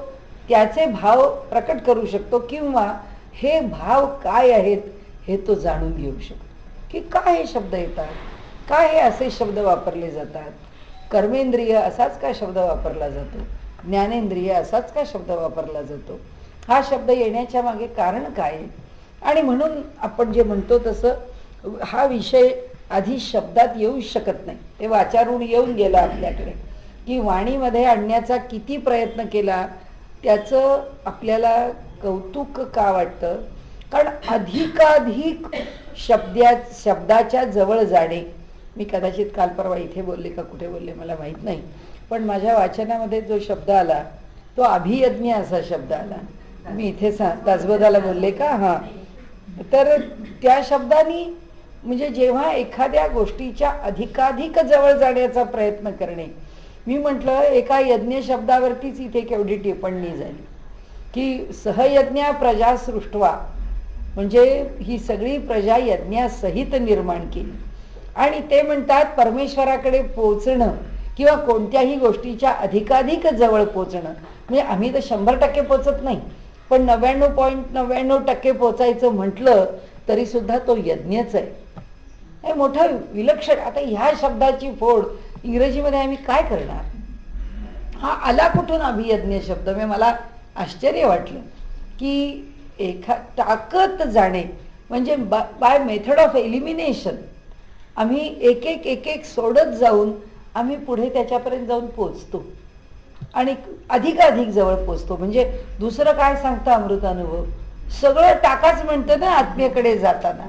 S1: त्याचे भाव प्रकट करू शकतो किंवा हे भाव काय आहेत हे तो जाणून घेऊ शकतो की काय हे शब्द येतात, काय हे असे शब्द वापरले जातात, कर्मेंद्रिय असाच का शब्द वापरला जातो, ज्ञानेंद्रिय असाच का शब्द वापरला जातो, हा शब्द येण्याच्या मागे कारण काय. आणि म्हणून आपण जे म्हणतो तसं हा विषय आधी शब्दात येऊ शकत नाही, ते वाचारून येऊन गेला आपल्याकडे की वाणीमध्ये आणण्याचा किती प्रयत्न केला त्याचं आपल्याला कौतुक का वाटतं. कारण अधिकाधिक शब्दाच्या जवळ जाणे, मी कदाचित काल परवा इथे बोलले का कुठे बोलले मला माहित नाही, पण माझ्या वाचनामध्ये जो शब्द आला तो अभियज्ञ असा शब्द आला. मी इथे दासबोधाला बोलले का, हा, तर त्या शब्दानी म्हणजे जेव्हा एखाद्या गोष्टीच्या अधिकाधिक जवळ जाण्याचा प्रयत्न करणे, मी म्हटलं एका यज्ञ शब्दावरतीच इथे केवढी टिप्पणी झाली की सहयज्ञा प्रजा सृष्टवा, म्हणजे ही सगळी प्रजा यज्ञासहित निर्माण केली. आणि ते म्हणतात परमेश्वराकडे पोचणं किंवा कोणत्याही गोष्टीच्या अधिकाधिक जवळ पोचणं, म्हणजे आम्ही तर 100% पोचत नाही, पण 99.99% पोचायचं म्हटलं तरी सुद्धा तो यज्ञच आहे. हे मोठं विलक्षण. आता ह्या शब्दाची फोड इंग्रजीमध्ये आम्ही काय करणार? हा आला कुठून अभियज्ञ शब्द? मला आश्चर्य वाटलं की टाकत जाणे म्हणजे बाय मेथड ऑफ एलिमिनेशन आम्ही एक एक सोडत जाऊन आम्ही पुढे त्याच्यापर्यंत जाऊन पोचतो आणि अधिकाधिक जवळ पोचतो. म्हणजे दुसरं काय सांगतं अमृतानुभव, सगळं टाकाच म्हणतं ना आत्म्याकडे जाताना.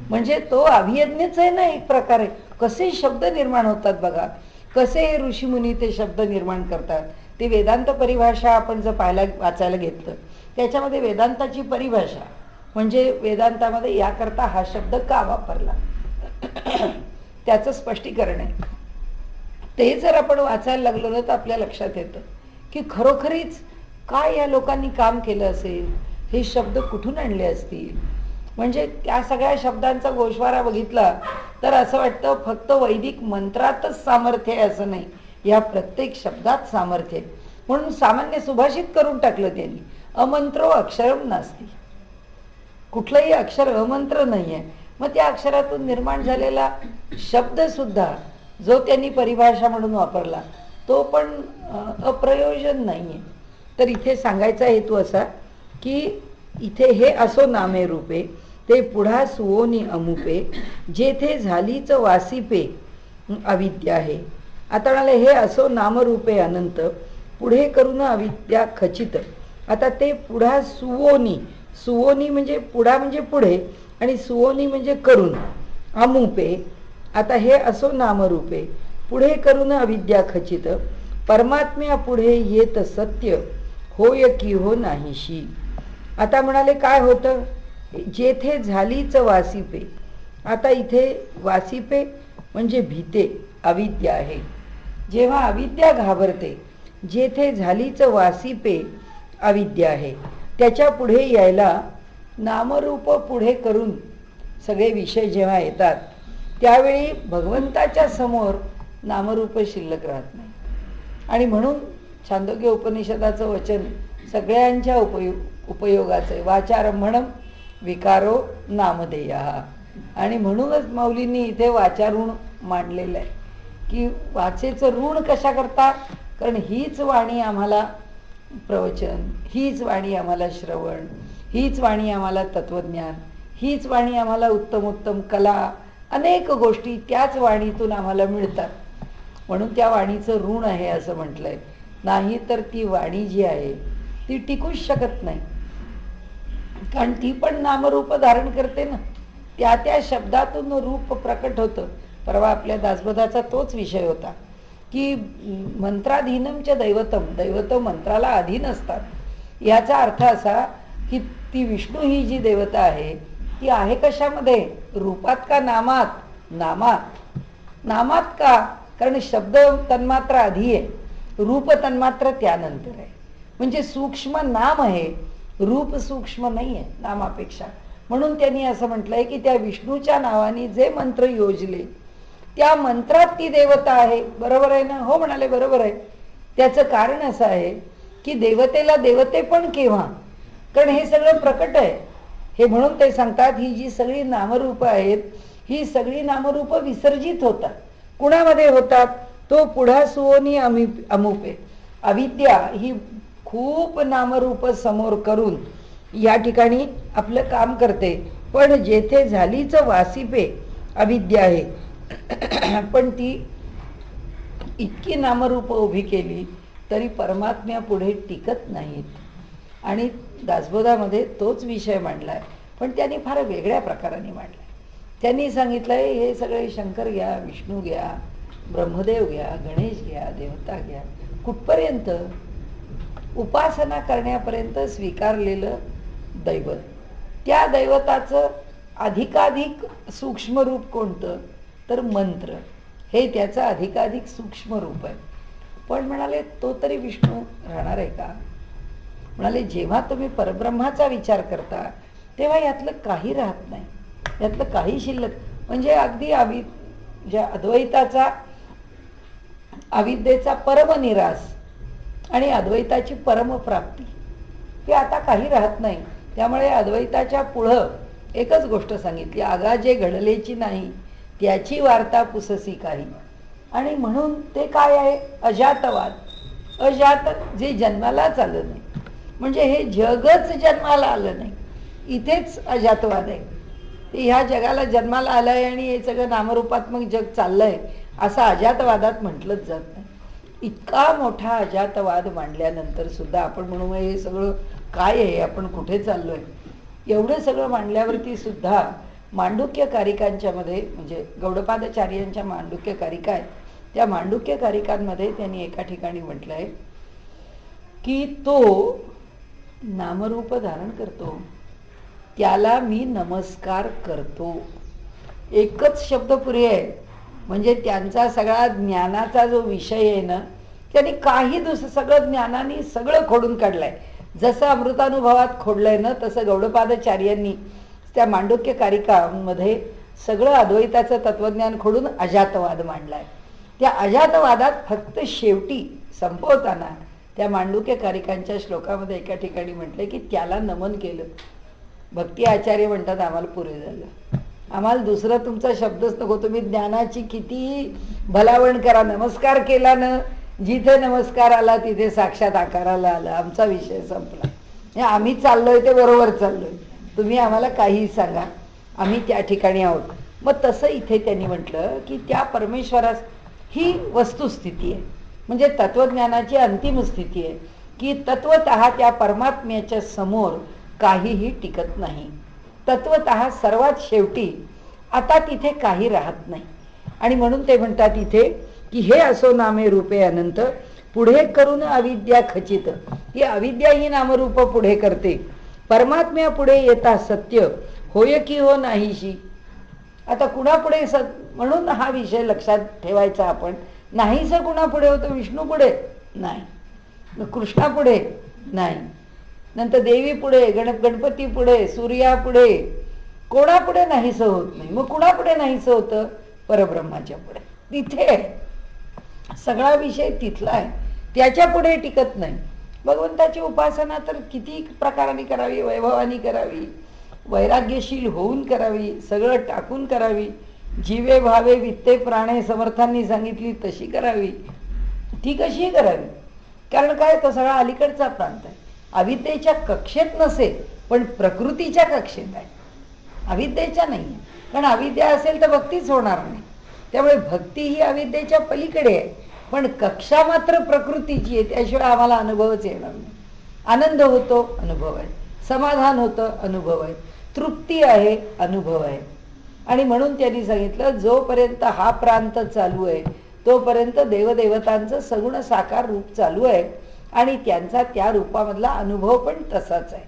S1: म्हणजे तो अभियज्ञच आहे ना एक प्रकारे. कसे शब्द निर्माण होतात बघा, कसे ऋषीमुनी ते शब्द निर्माण करतात. ते वेदांत परिभाषा आपण जर वाचायला घेतलं त्याच्यामध्ये वेदांताची परिभाषा म्हणजे वेदांतामध्ये याकरता हा शब्द का वापरला त्याचं स्पष्टीकरण आहे. ते जर आपण वाचायला लागलो ना तर आपल्या लक्षात येतं की खरोखरीच काय या लोकांनी काम केलं असेल, हे शब्द कुठून आणले असतील. म्हणजे त्या सगळ्या शब्दांचा गोषवारा बघितला तर असं वाटतं फक्त वैदिक मंत्रातच सामर्थ्य आहे असं नाही, या प्रत्येक शब्दात सामर्थ्य आहे. म्हणून सामान्य सुभाषित करून टाकलं त्यांनी, अमंत्रो अक्षरम नास्ति, कुठलंही अक्षर अमंत्र नाही आहे. मग त्या अक्षरातून निर्माण झालेला शब्द सुद्धा जो त्यांनी परिभाषा म्हणून वापरला तो पण अप्रयोजन नाहीये. तर इथे सांगायचा हेतू असा की इथे हे असो नामे रूपे ते पुढा सुओनी अमुपे जेथे झालीच वासिपे अविद्या आहे. आता म्हणाले हे असो नामरूपे अनंत पुढे करून अविद्या खचित. आता ते पुढा सुओनी, सुओनी म्हणजे पुढा म्हणजे पुढे आणि सुओनी म्हणजे करून, अमुपे. आता हे असो नामरूपे पुढे करून अविद्या खचित परमात्म्या पुढे येत सत्य होय की हो नाहीशी. आता म्हणाले काय होतं, जेथे झालीच वासिपे. आता इथे वासिपे म्हणजे भीते, अविद्या आहे. जेव्हा अविद्या घाबरते, जेथे झालीच वासिपे अविद्या आहे, त्याच्या पुढे यायला नामरूप पुढे करून सगळे विषय जेव्हा येतात त्यावेळी भगवंताच्या समोर नामरूप शिल्लक राहत नाही. आणि म्हणून छांदोग्य उपनिषदाचं वचन सगळ्यांच्या उपयोगाचं आहे. वाचारंभणम विकारो नामधेया. आणि म्हणूनच माऊलींनी इथे वाचाऋण मांडलेलं आहे की वाचेचं ऋण कशा करता, कारण हीच वाणी आम्हाला प्रवचन, हीच वाणी आम्हाला श्रवण, हीच वाणी आम्हाला तत्वज्ञान, हीच वाणी आम्हाला उत्तम उत्तम कला, अनेक गोष्टी त्याच वाणीतून आम्हाला मिळतात. म्हणून त्या वाणीचं ऋण आहे असं म्हटलंय. नाही तर ती वाणी जी आहे ती टिकूच शकत नाही, कारण ती पण नामरूप धारण करते ना. त्या त्या शब्दातून रूप प्रकट होतं. परवा आपल्या दासबोधाचा तोच विषय होता की मंत्राधीनमच्या दैवतम, दैवत मंत्राला अधीन असतात. याचा अर्थ असा की ती विष्णू ही जी देवता आहे ती आहे कशामध्ये, रूपात का नामात? नामात. नामात का, कारण शब्द तन्मात्रा आधी आहे, रूप तन्मात्र त्यानंतर आहे. म्हणजे सूक्ष्म नाम आहे, रूप सूक्ष्म नाही आहे नामापेक्षा. म्हणून त्यांनी असं म्हटलंय की त्या विष्णूच्या नावाने जे मंत्र योजले त्या मंत्रात ती देवता आहे. बरोबर आहे ना? हो म्हणाले, बरोबर आहे. त्याचं कारण असं आहे की देवतेला देवते पण केव्हा, कारण हे सगळं प्रकट आहे. हे म्हणून ते सांगतात ही जी सगळी नामरूप आहेत ही सगळी नामरूप विसर्जित होतात. कुणामध्ये होतात? तो पुढा सुओनी अमुपे. अविद्या ही खूप नामरूप समोर करून या ठिकाणी आपलं काम करते. पण जेथे झालीच वासिपे अविद्या आहे, पण ती इतकी नामरूप उभी केली तरी परमात्म्या पुढे टिकत नाहीत. आणि दासबोधामध्ये तोच विषय मांडलाय, पण त्यांनी फार वेगळ्या प्रकाराने मांडलाय. त्यांनी सांगितलंय हे सगळे शंकर घ्या, विष्णू घ्या, ब्रह्मदेव घ्या, गणेश घ्या, देवता घ्या, कुठपर्यंत उपासना करण्यापर्यंत स्वीकारलेलं दैवत, त्या दैवताचं अधिकाधिक सूक्ष्म रूप कोणतं, तर मंत्र हे त्याचं अधिकाधिक सूक्ष्म रूप आहे. पण म्हणाले तो तरी विष्णू राहणार आहे का? म्हणाले जेव्हा तुम्ही परब्रह्माचा विचार करता तेव्हा यातलं काही राहत नाही, यातलं काही शिल्लक. म्हणजे अगदी अद्वैताचा, अविद्येचा परमनिरास आणि अद्वैताची परमप्राप्ती हे आता काही राहत नाही. त्यामुळे अद्वैताच्या पुढं एकच गोष्ट सांगितली, आगा जे घडलेची नाही त्याची वार्ता पुससी काही. आणि म्हणून ते काय आहे? अजातवाद. अजात जे जन्मालाच आलं नाही, म्हणजे हे जगच जन्माला आलं नाही, इथेच अजातवाद आहे. ते ह्या जगाला जन्माला आलंय आणि हे सगळं नामरूपात्मक जग चाललंय असं अजातवादात म्हटलंच जात नाही. इतका मोठा अजातवाद मांडल्यानंतर सुद्धा आपण म्हणू हे सगळं काय आहे, आपण कुठे चाललोय, एवढं सगळं मांडल्यावरती सुद्धा मांडुक्य कारिकांच्या मध्ये, म्हणजे गौडपादाचार्यांच्या मांडुक्य कारिका आहेत, त्या मांडुक्य कारिकांमध्ये त्यांनी एका ठिकाणी म्हटलंय की तो नामरूप धारण करतो त्याला मी नमस्कार करतो. एकच शब्द पुरे आहे. म्हणजे त्यांचा सगळा ज्ञानाचा जो विषय आहे ना, त्यांनी काही सगळं ज्ञानाने सगळं खोडून काढलंय. जसं अमृतानुभवात खोडलंय ना, तसं गौडपादाचार्यांनी त्या मांडुक्य कारिकांमध्ये सगळं अद्वैताचं तत्वज्ञान खोडून अजातवाद मांडलाय. त्या अजातवादात फक्त शेवटी संपवताना त्या मांडुक्य कारिकांच्या श्लोकामध्ये एका ठिकाणी म्हटलंय की त्याला नमन केलं. भक्ती आचार्य म्हणतात आम्हाला पुरे झालं, आम्हाला दुसरा तुमचा शब्दच नको, तुम्ही ज्ञानाची किती भलावण करा, नमस्कार केला ना, जिथे नमस्कार आला तिथे साक्षात आकाराला आला, आमचा विषय संपला. आम्ही चाललोय ते बरोबर चाललोय, तुम्ही आम्हाला काहीही सांगा, आम्ही त्या ठिकाणी आहोत. मग तसं इथे त्यांनी म्हटलं की त्या परमेश्वरास ही वस्तुस्थिती आहे, म्हणजे तत्वज्ञानाची अंतिम स्थिती आहे की तत्वतः त्या परमात्म्याच्या समोर काहीही टिकत नाही. तत्वतः सर्वात शेवटी आता तिथे काही राहत नाही. आणि म्हणून ते म्हणतात इथे की हे असो नामे रूपे अनंत, पुढे करून अविद्या खचित. ही अविद्या ही नामरूप पुढे करते. परमात्म्या पुढे येता सत्य होय की हो नाहीशी. आता कुणापुढे म्हणून हा विषय लक्षात ठेवायचा आपण. नाहीसं कुणापुढे होतं? विष्णू पुढे नाही, कृष्णा पुढे नाही, नंतर देवी पुढे, गणपती पुढे, सूर्या पुढे, कोणापुढे नाहीसं होत नाही. मग कुणापुढे नाहीसं होतं? परब्रह्माच्या पुढे. तिथे सगळा विषय तिथला आहे. त्याच्या पुढे टिकत नाही. भगवंताची उपासना तर किती प्रकाराने करावी, वैभवानी करावी, वैराग्यशील होऊन करावी, सगळं टाकून करावी, जीवे भावे वित्ते प्राणे समर्थांनी सांगितली तशी करावी. ती कशी करावी? कारण काय, तो सगळा अलीकडचा प्रांत आहे. अविद्येच्या कक्षेत नसेल पण प्रकृतीच्या कक्षेत आहे, अविद्येच्या नाही. कारण अविद्या असेल तर भक्तीच होणार नाही. त्यामुळे भक्ती ही अविद्येच्या पलीकडे आहे, पण कक्षा मात्र प्रकृतीची आहे. त्याशिवाय आम्हाला अनुभवच येणार नाही. आनंद होतो, अनुभव आहे. समाधान होतं, अनुभव आहे. तृप्ती आहे, अनुभव आहे. आणि म्हणून त्यांनी सांगितलं, जोपर्यंत हा प्रांत चालू आहे तोपर्यंत देवदेवतांचं सगुण साकार रूप चालू आहे आणि त्यांचा त्या रूपामधला अनुभव पण तसाच आहे.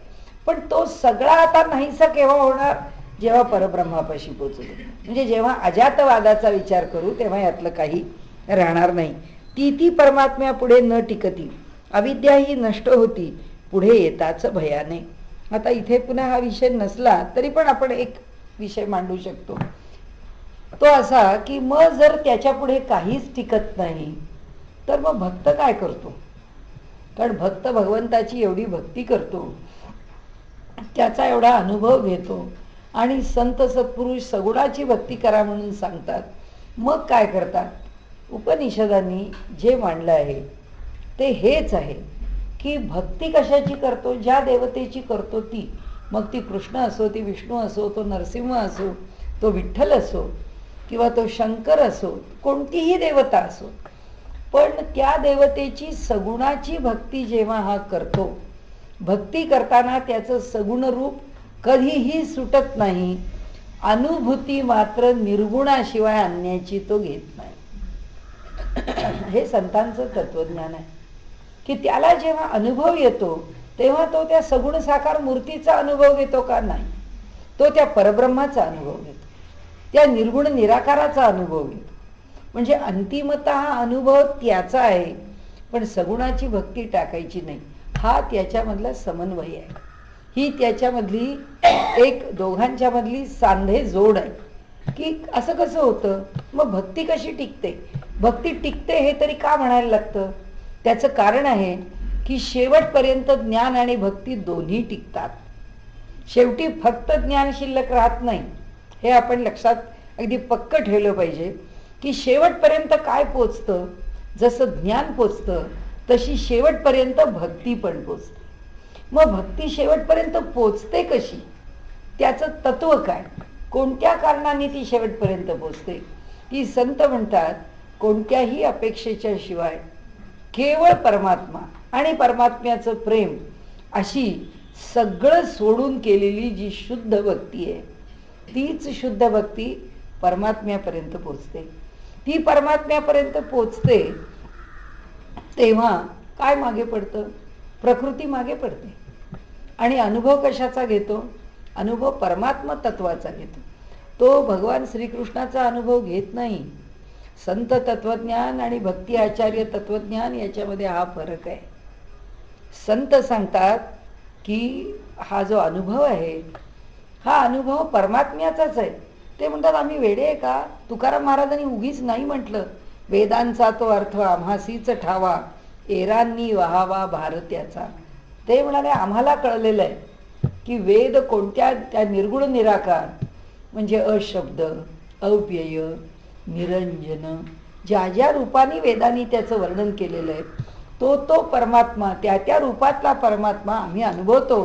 S1: पण तो सगळा आता नाहीसा केव्हा होणार? जेव्हा परब्रह्मापाशी पोचू. म्हणजे जेव्हा अजातवादाचा विचार करू तेव्हा यातलं काही राहणार नाही. ती परमात्म्या पुढे न टिकती, अविद्या ही नष्ट होती, पुढे येताच भयाने. आता इथे पुन्हा हा विषय नसला तरी पण आपण एक विषय मांडू शकतो. तो असा की मग जर त्याच्या पुढे काहीच टिकत नाही तर मग भक्त काय करतो? कारण भक्त भगवंताची एवढी भक्ती करतो, त्याचा एवढा अनुभव घेतो आणि संत सत्पुरुष सगुणाची भक्ती करा म्हणून सांगतात. मग काय करतात? उपनिषदांनी जे मांडलं आहे ते हेच आहे की भक्ती कशाची करतो? ज्या देवतेची करतो ती. मग ती कृष्ण असो, ती विष्णू असो, तो नरसिंह असो, तो विठ्ठल असो किंवा तो शंकर असो, कोणतीही देवता असो, पण त्या देवतेची सगुणाची भक्ती जेव्हा हा करतो, भक्ती करताना त्याचं सगुण रूप कधीही सुटत नाही. अनुभूती मात्र निर्गुणाशिवाय आणण्याची तो घेत नाही. हे संतांचं तत्वज्ञान आहे की त्याला जेव्हा अनुभव येतो तेव्हा तो त्या सगुण साकार मूर्तीचा अनुभव घेतो का? नाही. तो त्या परब्रह्माचा अनुभव घेतो, त्या निर्गुण निराकाराचा अनुभव घेतो. म्हणजे अंतिमतः हा अनुभव त्याचा आहे, पण सगुणाची भक्ती टाकायची नाही. हा त्याच्यामधला समन्वय आहे. ही त्याच्यामधली एक दोघांच्या मधली सांधे जोड आहे की असं कसं होतं. मग भक्ती कशी टिकते? भक्ती टिकते हे तरी का म्हणायला लागतं? त्याचं कारण आहे की शेवटपर्यंत ज्ञान आणि भक्ती दोन्ही टिकतात. शेवटी फक्त ज्ञान शिल्लक राहत नाही, हे आपण लक्षात अगदी पक्क ठेवलं पाहिजे की शेवटपर्यंत काय पोचतं? जसं ज्ञान पोचतं तशी शेवटपर्यंत भक्ती पण पोचते. मग भक्ती शेवटपर्यंत पोचते कशी? त्याचं तत्व काय? कोणत्या कारणाने ती शेवटपर्यंत पोचते? की संत म्हणतात, कोणत्याही अपेक्षेच्या शिवाय केवळ परमात्मा आणि परमात्म्याचं प्रेम अशी सगळं सोडून केलेली जी शुद्ध भक्ती आहे, तीच शुद्ध भक्ती परमात्म्यापर्यंत पोचते. ती परमात्म्यापर्यंत पोचते तेव्हा काय मागे पडतं? प्रकृती मागे पडते. आणि अनुभव कशाचा घेतो? अनुभव परमात्मा तत्वाचा घेतो. तो भगवान श्रीकृष्णाचा अनुभव घेत नाही. संत तत्वज्ञान आणि भक्ती आचार्य तत्वज्ञान याच्यामध्ये हा फरक आहे. संत सांगतात की हा जो अनुभव आहे हा अनुभव परमात्म्याचाच आहे. ते म्हणतात, आम्ही वेडे आहे का? तुकाराम महाराजांनी उगीच नाही म्हटलं, वेदांचा तो अर्थ आम्हासीच ठावा, एरांनी वहावा भारत्याचा. ते म्हणाले, आम्हाला कळलेलं आहे की वेद कोणत्या, त्या निर्गुण निराकार म्हणजे अशब्द, अव्यय, निरंजन, ज्या ज्या रूपाने वेदांनी त्याचं वर्णन केलेलं आहे तो तो परमात्मा, त्या त्या रूपातला परमात्मा आम्ही अनुभवतो.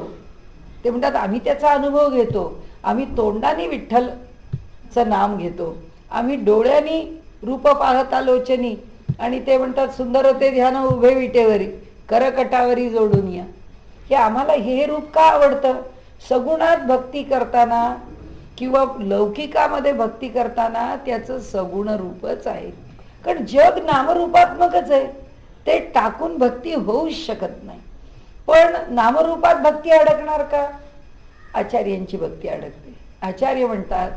S1: ते म्हणतात, आम्ही त्याचा अनुभव घेतो. आम्ही तोंडाने विठ्ठलचं नाम घेतो, आम्ही डोळ्यांनी रूप पाहता लोचनी, आणि ते म्हणतात, सुंदर होते ध्यान उभे विटेवरी, करकटावरी जोडून या. हे आम्हाला हे रूप का आवडतं? सगुणात भक्ती करताना किंवा लौकिकामध्ये भक्ती करताना त्याचं सगुण रूपच आहे. कारण जग नामरूपात्मकच आहे, ते टाकून भक्ती होऊच शकत नाही. पण नामरूपात भक्ती अडकणार का? आचार्यांची भक्ती अडकते. आचार्य म्हणतात,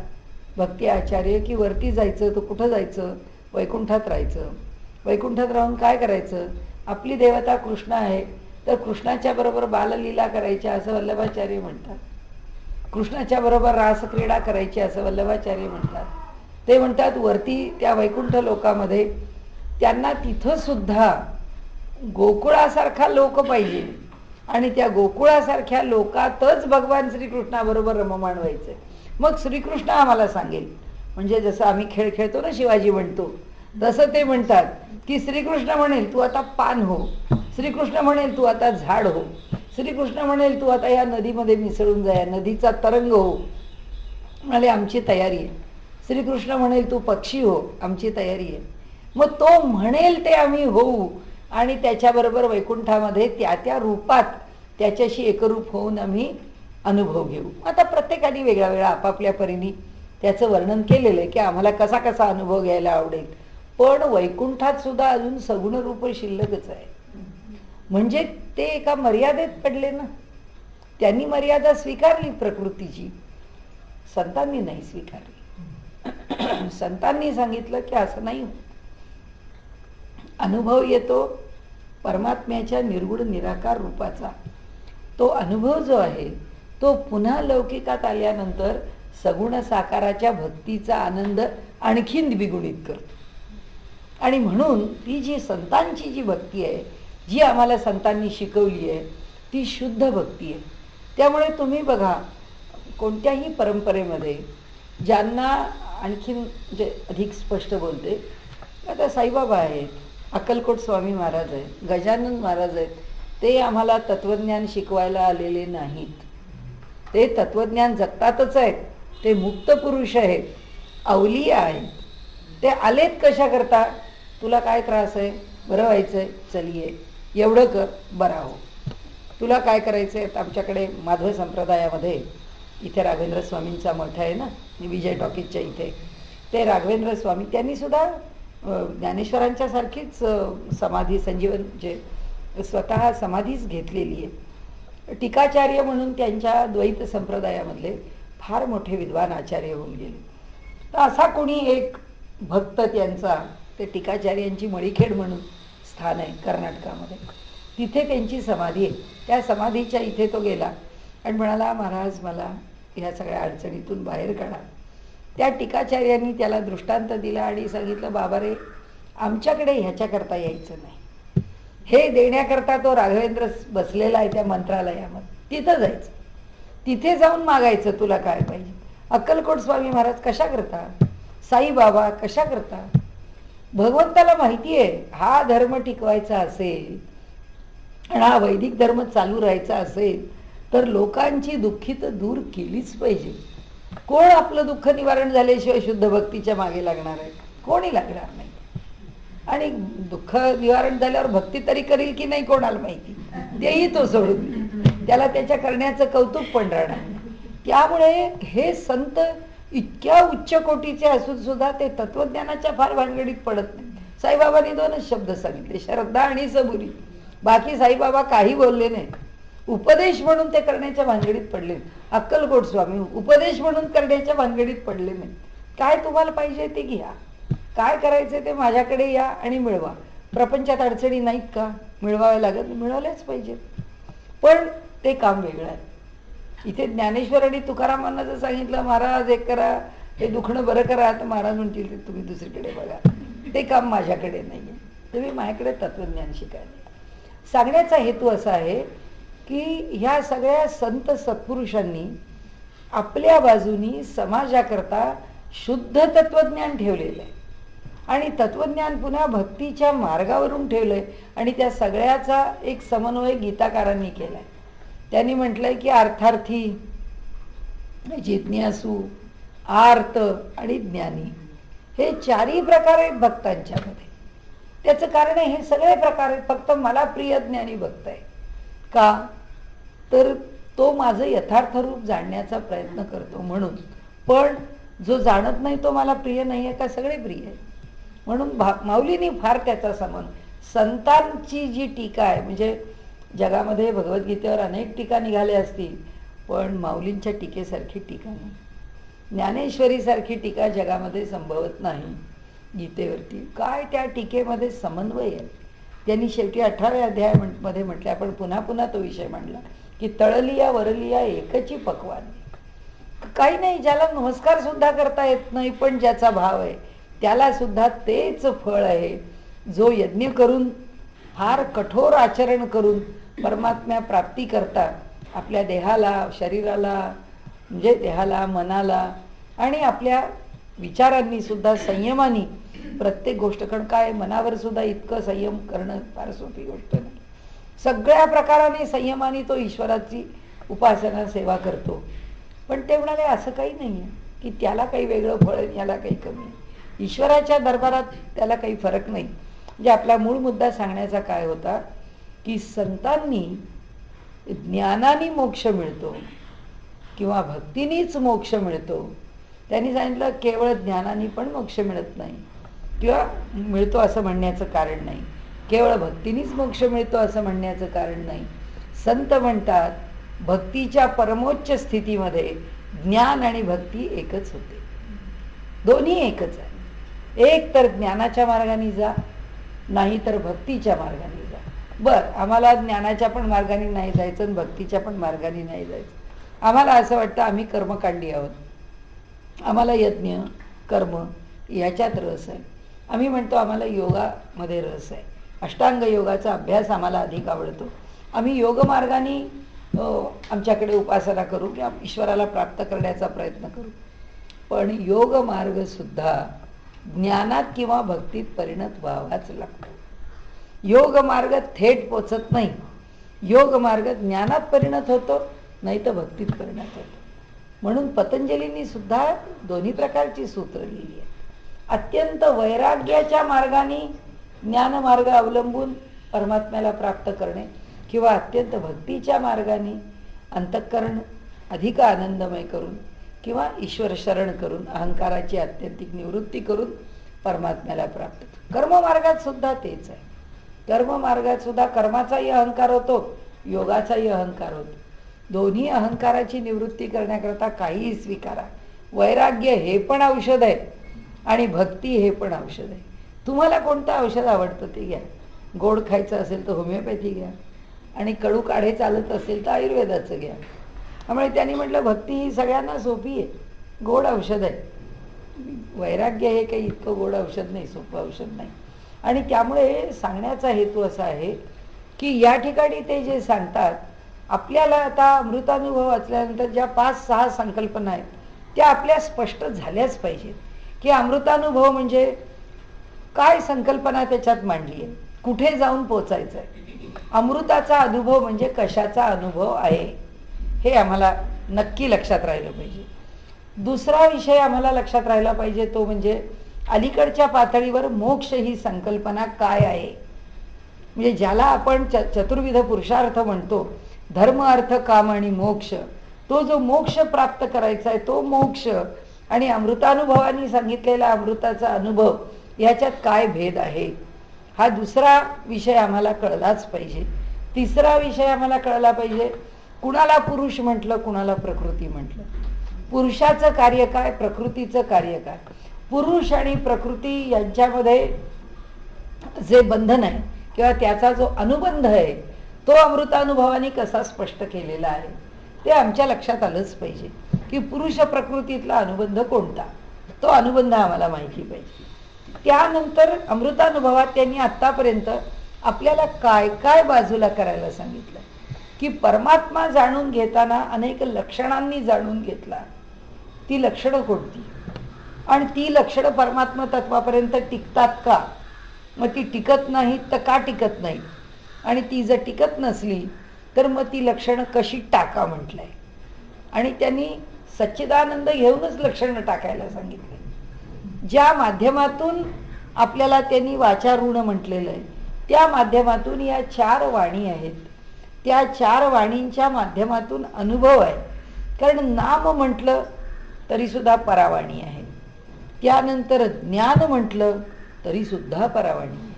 S1: भक्ती आचार्य की वरती जायचं, तर कुठं जायचं? वैकुंठात राहायचं. वैकुंठात राहून काय करायचं? आपली देवता कृष्ण आहे तर कृष्णाच्या बरोबर बाललीला करायच्या असं वल्लभाचार्य म्हणतात. कृष्णाच्या बरोबर रासक्रीडा करायची असं वल्लभाचार्य म्हणतात. ते म्हणतात, वरती त्या वैकुंठ लोकामध्ये त्यांना तिथं सुद्धा गोकुळासारखा लोक पाहिजे आणि त्या गोकुळासारख्या लोकातच भगवान श्रीकृष्णाबरोबर रममाण व्हायचंय. मग श्रीकृष्ण आम्हाला सांगेल. म्हणजे जसं आम्ही खेळ खेळतो ना, शिवाजी म्हणतो, तसं ते म्हणतात की श्रीकृष्ण म्हणेल तू आता पान हो, श्रीकृष्ण म्हणेल तू आता झाड हो, श्रीकृष्ण म्हणेल तू आता या नदीमध्ये मिसळून जा, नदीचा तरंग हो, म्हणाले आमची तयारी आहे. श्रीकृष्ण म्हणेल तू पक्षी हो, आमची तयारी आहे. मग तो म्हणेल ते आम्ही होऊ आणि त्याच्याबरोबर वैकुंठामध्ये त्या त्या रूपात त्याच्याशी एकरूप होऊन आम्ही अनुभव घेऊ. आता प्रत्येकाने वेगळा वेगळा आपापल्या परीने त्याचं वर्णन केलेलं आहे की आम्हाला कसा कसा अनुभव घ्यायला आवडेल. पण वैकुंठात सुद्धा अजून सगुण रूप शिल्लकच आहे. म्हणजे ते एका मर्यादेत पडले ना. त्यांनी मर्यादा स्वीकारली प्रकृतीची, संतांनी नाही स्वीकारली. संतांनी सांगितलं की असं नाही होत. अनुभव येतो परमात्म्याच्या निर्गुण निराकार रूपाचा. तो अनुभव जो आहे तो पुन्हा लौकिकात आल्यानंतर सगुण साकाराच्या भक्तीचा आनंद आणखीन द्विगुणित करतो. आणि म्हणून ती जी संतांची जी भक्ती आहे, जी आम्हाला संतांनी शिकवली आहे, ती शुद्ध भक्ती आहे. त्यामुळे तुम्ही बघा कोणत्याही परंपरेमध्ये ज्यांना आणखीन म्हणजे अधिक स्पष्ट बोलते, आता साईबाबा आहेत, अक्कलकोट स्वामी महाराज आहेत, गजानन महाराज आहेत, ते आम्हाला तत्वज्ञान शिकवायला आलेले नाहीत. ते तत्वज्ञान जगतातच आहेत. ते मुक्त पुरुष आहेत, अवलिया आहेत. ते आलेत कशा करता? तुला काय त्रास आहे? बरं व्हायचंय? चल ये, एवढं कर, बरा हो. तुला काय करायचंय? आमच्याकडे माधव संप्रदायामध्ये इथे राघवेंद्र स्वामींचा मठ आहे ना, विजय टॉकीजच्या इथे, ते राघवेंद्र स्वामी त्यांनी सुद्धा ज्ञानेश्वरांच्या सारखीच समाधी संजीवन जे स्वतः समाधीच घेतलेली आहे. टीकाचार्य म्हणून त्यांच्या द्वैत संप्रदायामधले फार मोठे विद्वान आचार्य होऊन गेले. तर असा कोणी एक भक्त त्यांचा, ते टीकाचार्यांची मळीखेड म्हणून स्थान आहे कर्नाटकामध्ये, तिथे त्यांची समाधी आहे. त्या समाधीच्या इथे तो गेला आणि म्हणाला, महाराज मला ह्या सगळ्या अडचणीतून बाहेर काढा. त्या टीकाचार्यांनी त्याला दृष्टांत दिला आणि सांगितलं, बाबा रे, आमच्याकडे ह्याच्याकरता यायचं नाही. हे देण्याकरता तो राघवेंद्र बसलेला आहे त्या मंत्रालयामध्ये, तिथं जायचं, तिथे जाऊन मागायचं तुला काय पाहिजे. अक्कलकोट स्वामी महाराज कशा करता, साईबाबा कशा करता. भगवंताला माहिती आहे हा धर्म टिकवायचा असेल आणि हा वैदिक धर्म चालू राहायचा असेल तर लोकांची दुःखित दूर केलीच पाहिजे. कोण आपलं दुःख निवारण झाल्याशिवाय शुद्ध भक्तीच्या मागे लागणार आहे? कोणी लागणार नाही. आणि दुःख निवारण झाल्यावर भक्ती तरी करील की नाही कोणाला माहिती, तेही तो सोडून देईल. त्याला त्याच्या करण्याचं कौतुक पण राहणार. त्यामुळे हे संत इतक्या उच्च कोटीचे असून सुद्धा ते तत्वज्ञानाच्या फार भानगडीत पडत नाही. साईबाबांनी 2च शब्द सांगितले, श्रद्धा आणि सबुरी. बाकी साईबाबा काही बोलले नाही. उपदेश म्हणून ते करण्याच्या भानगडीत पडले. अक्कलकोट स्वामी उपदेश म्हणून करण्याच्या भानगडीत पडले नाही. काय तुम्हाला पाहिजे ते घ्या, काय करायचे ते माझ्याकडे या आणि मिळवा. प्रपंचात अडचणी नाहीत का? मिळवाव्या लागत, मिळवल्याच पाहिजेत. पण ते काम वेगळं आहे. इथे ज्ञानेश्वर आणि तुकारामांना जर सांगितलं, महाराज एक करा, हे दुखणं बरं करा, तर महाराज म्हणतील तुम्ही दुसरीकडे बघा, ते काम माझ्याकडे नाही आहे. तुम्ही माझ्याकडे तत्वज्ञान शिकायला. सांगण्याचा हेतू असा आहे की ह्या सगळ्या संत सत्पुरुषांनी आपल्या बाजूनी समाजाकरता शुद्ध तत्वज्ञान ठेवलेलं आहे आणि तत्वज्ञान पुन्हा भक्तीच्या मार्गावरून ठेवलंय. आणि त्या सगळ्याचा एक समन्वय गीताकारांनी केलाय. त्यांनी म्हटलंय की अर्थार्थी, जिज्ञासू, आर्त आणि ज्ञानी हे 4ही प्रकार आहेत भक्तांच्यामध्ये. त्याचं कारण आहे हे सगळे प्रकार आहेत. फक्त मला प्रिय ज्ञानी भक्त आहे का? तर तो माझं यथार्थ रूप जाणण्याचा प्रयत्न करतो म्हणून. पण जो जाणत नाही तो मला प्रिय नाही आहे का? सगळे प्रिय आहे. म्हणून माऊलींनी फार त्याचा समन्वय. संतांची जी टीका आहे, म्हणजे जगामध्ये भगवद्गीतेवर अनेक टीका निघाल्या असतील, पण माऊलींच्या टीकेसारखी टीका नाही. ज्ञानेश्वरीसारखी टीका जगामध्ये संभवत नाही गीतेवरती. काय त्या टीकेमध्ये समन्वय आहे. त्यांनी शेवटी 18व्या अध्यायामध्ये म्हटलं, आपण पुन्हा पुन्हा तो विषय मांडला की तळलिया वरलिया एकची पक्वान. काही नाही, ज्याला नमस्कार सुद्धा करता येत नाही पण ज्याचा भाव आहे त्याला सुद्धा तेच फळ आहे जो यज्ञ करून फार कठोर आचरण करून परमात्म्या प्राप्ती करता आपल्या देहाला, शरीराला, म्हणजे देहाला, मनाला आणि आपल्या विचारांनी सुद्धा संयमाने प्रत्येक गोष्ट, कारण काय मनावर सुद्धा इतकं संयम करणं फार सोपी गोष्ट नाही. सगळ्या प्रकाराने संयमाने तो ईश्वराची उपासना सेवा करतो. पण ते म्हणाले असं काही नाही आहे की त्याला काही वेगळं फळ, याला काही कमी आहे. ईश्वराच्या दरबारात त्याला काही फरक नाही. म्हणजे आपला मूळ मुद्दा सांगण्याचा काय होता की संतांनी ज्ञानाने मोक्ष मिळतो किंवा भक्तीनीच मोक्ष मिळतो. त्यांनी सांगितलं केवळ ज्ञानाने पण मोक्ष मिळत नाही किंवा मिळतो असं म्हणण्याचं कारण नाही, केवळ भक्तीनीच मोक्ष मिळतो असं म्हणण्याचं कारण नाही. संत म्हणतात भक्तीच्या परमोच्च स्थितीमध्ये ज्ञान आणि भक्ती एकच होते, दोन्ही एकच आहे. एक तर ज्ञानाच्या मार्गाने जा, नाही तर भक्तीच्या मार्गाने जा. बर, आम्हाला ज्ञानाच्या पण मार्गाने नाही जायचं आणि भक्तीच्या पण मार्गाने नाही जायचं. आम्हाला असं वाटतं आम्ही कर्मकांडी आहोत, आम्हाला यज्ञ कर्म याच्यात रस आहे. आम्ही म्हणतो आम्हाला योगामध्ये रस आहे, अष्टांग योगाचा अभ्यास आम्हाला अधिक आवडतो, आम्ही योग मार्गाने आमच्याकडे उपासना करू किंवा ईश्वराला प्राप्त करण्याचा प्रयत्न करू. पण योग मार्ग सुद्धा ज्ञानात किंवा भक्तीत परिणत व्हावाच लागतो. योग मार्ग थेट पोचत नाही, योग मार्ग ज्ञानात परिणत होतो, नाही तर भक्तीत परिणत होतो. म्हणून पतंजलींनी सुद्धा दोन्ही प्रकारची सूत्र लिहिली आहेत. अत्यंत वैराग्याच्या मार्गाने ज्ञानमार्ग अवलंबून परमात्म्याला प्राप्त करणे किंवा अत्यंत भक्तीच्या मार्गाने अंतःकरण अधिक आनंदमय करून किंवा ईश्वर शरण करून अहंकाराची आत्यंतिक निवृत्ती करून परमात्म्याला प्राप्त. कर्ममार्गात सुद्धा तेच आहे. कर्ममार्गात सुद्धा कर्माचाही अहंकार होतो, योगाचाही अहंकार होतो. दोन्ही अहंकाराची निवृत्ती करण्याकरता काहीही स्वीकारा. वैराग्य हे पण औषध आहे आणि भक्ती हे पण औषध आहे. तुम्हाला कोणतं औषध आवडतं ते घ्या. गोड खायचं असेल तर होमिओपॅथी घ्या आणि कडू काढे चालत असेल तर आयुर्वेदाचं घ्या. त्यामुळे त्यांनी म्हटलं भक्ती ही सगळ्यांना सोपी आहे, गोड औषध आहे. वैराग्य हे काही इतकं गोड औषध नाही, सोपं औषध नाही. आणि त्यामुळे सांगण्याचा हेतू असा आहे की या ठिकाणी ते जे सांगतात, आपल्याला आता अमृतानुभव वाचल्यानंतर ज्या 5-6 संकल्पना आहेत त्या आपल्या स्पष्ट झाल्याच पाहिजेत की अमृतानुभव म्हणजे काय संकल्पना त्याच्यात मांडली आहे, कुठे जाऊन पोचायचं आहे. अमृताचा अनुभव म्हणजे कशाचा अनुभव आहे हे आम्हाला नक्की लक्षात राहिलं पाहिजे. दुसरा विषय आम्हाला लक्षात राहिला पाहिजे तो म्हणजे अलीकडच्या पातळीवर मोक्ष ही संकल्पना काय आहे. म्हणजे ज्याला आपण चतुर्विध पुरुषार्थ म्हणतो, धर्म अर्थ काम आणि मोक्ष, तो जो मोक्ष प्राप्त करायचा आहे तो मोक्ष आणि अमृतानुभवानी सांगितलेला अमृताचा अनुभव याच्यात काय भेद आहे, हा दुसरा विषय आम्हाला कळलाच पाहिजे. तिसरा विषय आम्हाला कळला पाहिजे, कुणाला पुरुष म्हटलं, कुणाला प्रकृती म्हटलं, पुरुषाचं कार्य काय, प्रकृतीचं कार्य काय. पुरुष आणि प्रकृती यांच्यामध्ये जे बंधन आहे किंवा त्याचा जो अनुबंध आहे तो अमृतानुभवाने कसा स्पष्ट केलेला आहे ते आमच्या लक्षात आलंच पाहिजे की पुरुष प्रकृतीतला अनुबंध कोणता, तो अनुबंध आम्हाला माहिती पाहिजे. त्यानंतर अमृतानुभवात त्यांनी आत्तापर्यंत आपल्याला काय काय बाजूला करायला सांगितलं की परमात्मा जाणून घेताना अनेक लक्षणांनी जाणून घेतला. ती लक्षणं कोणती आणि ती लक्षणं परमात्मा तत्वापर्यंत टिकतात का, मग ती टिकत नाहीत तर का टिकत नाहीत, आणि ती जर टिकत नसली तर मग ती लक्षणं कशी टाका म्हटलंय. आणि त्यांनी सच्चिदानंद घेऊनच लक्षणं टाकायला सांगितले. ज्या माध्यमातून आपल्याला त्यांनी वाचारूढ म्हटलेलं आहे त्या माध्यमातून या 4 वाणी आहेत, त्या 4 वाणींच्या माध्यमातून अनुभव आहे. कारण नाम म्हटलं तरी सुद्धा परावाणी आहे, त्यानंतर ज्ञान म्हटलं तरी सुद्धा परावाणी आहे.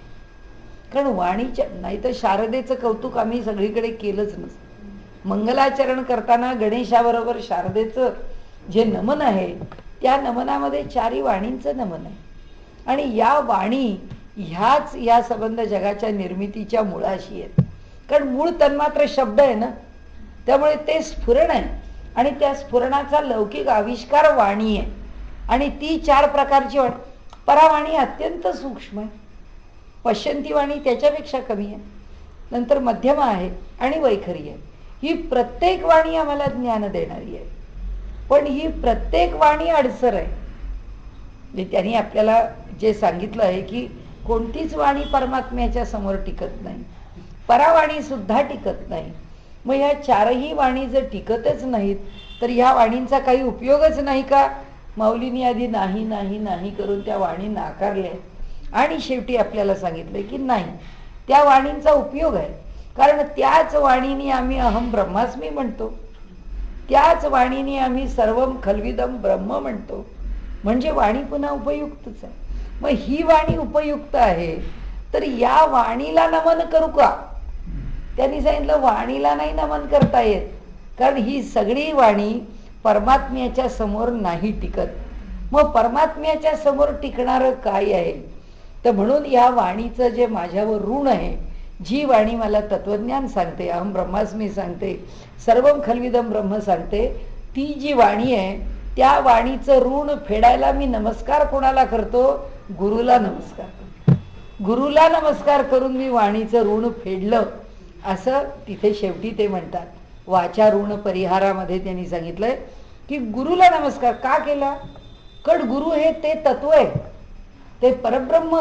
S1: कारण वाणीच्या, नाही तर शारदेचं कौतुक आम्ही सगळीकडे केलंच नसतं. मंगलाचरण करताना गणेशाबरोबर शारदेचं जे नमन आहे त्या नमनामध्ये 4 वाणींचं नमन आहे. आणि या वाणी ह्याच या संबंध जगाच्या निर्मितीच्या मुळाशी आहेत. कारण मूळ तन्मात्र शब्द आहे ना, त्यामुळे ते स्फुरण आहे आणि त्या स्फुरणाचा लौकिक आविष्कार वाणी आहे. आणि ती 4 प्रकारची वाणी, परावाणी अत्यंत सूक्ष्म आहे. पश्यंती वाणी त्याच्यापेक्षा कमी आहे, नंतर मध्यमा आहे आणि वैखरी आहे. ही प्रत्येक वाणी आम्हाला ज्ञान देणारी आहे, पण ही प्रत्येक वाणी अडसर आहे. म्हणजे त्यांनी आपल्याला जे सांगितलं आहे की कोणतीच वाणी परमात्म्याच्या समोर टिकत नाही, परावाणी सुद्धा टिकत नाही. मग ह्या चारही वाणी जर टिकतच नाहीत तर ह्या वाणींचा काही उपयोगच नाही का? माऊलींनी आधी नाही नाही नाही करून त्या वाणी नाकारल्या आणि शेवटी आपल्याला सांगितलं की नाही, त्या वाणींचा उपयोग आहे. कारण त्याच वाणीने आम्ही अहम ब्रह्मास्मी म्हणतो, त्याच वाणीने आम्ही सर्वम खल्विदम ब्रह्म म्हणतो, म्हणजे वाणी पुन्हा उपयुक्तच आहे. मग ही वाणी उपयुक्त आहे तर या वाणीला नमन करू का? त्यांनी सांगितलं वाणीला नाही नमन करता येत, कारण ही सगळी वाणी परमात्म्याच्या समोर नाही टिकत. मग परमात्म्याच्या समोर टिकणारं काय आहे? तर म्हणून या वाणीचं जे माझ्यावर ऋण आहे, जी वाणी मला तत्वज्ञान सांगते, अहम ब्रह्मास्मी सांगते, सर्वम खल्विदम ब्रह्म सांगते, ती जी वाणी आहे त्या वाणीचं ऋण फेडायला मी नमस्कार कोणाला करतो? गुरुला नमस्कार करतो. गुरुला नमस्कार करून मी वाणीचं ऋण फेडलं, असं तिथे शेवटी ते म्हणतात. वाचा ऋण परिहारामध्ये त्यांनी सांगितलंय की गुरुला नमस्कार का केला? कारण गुरु हे ते तत्व आहे, ते परब्रह्म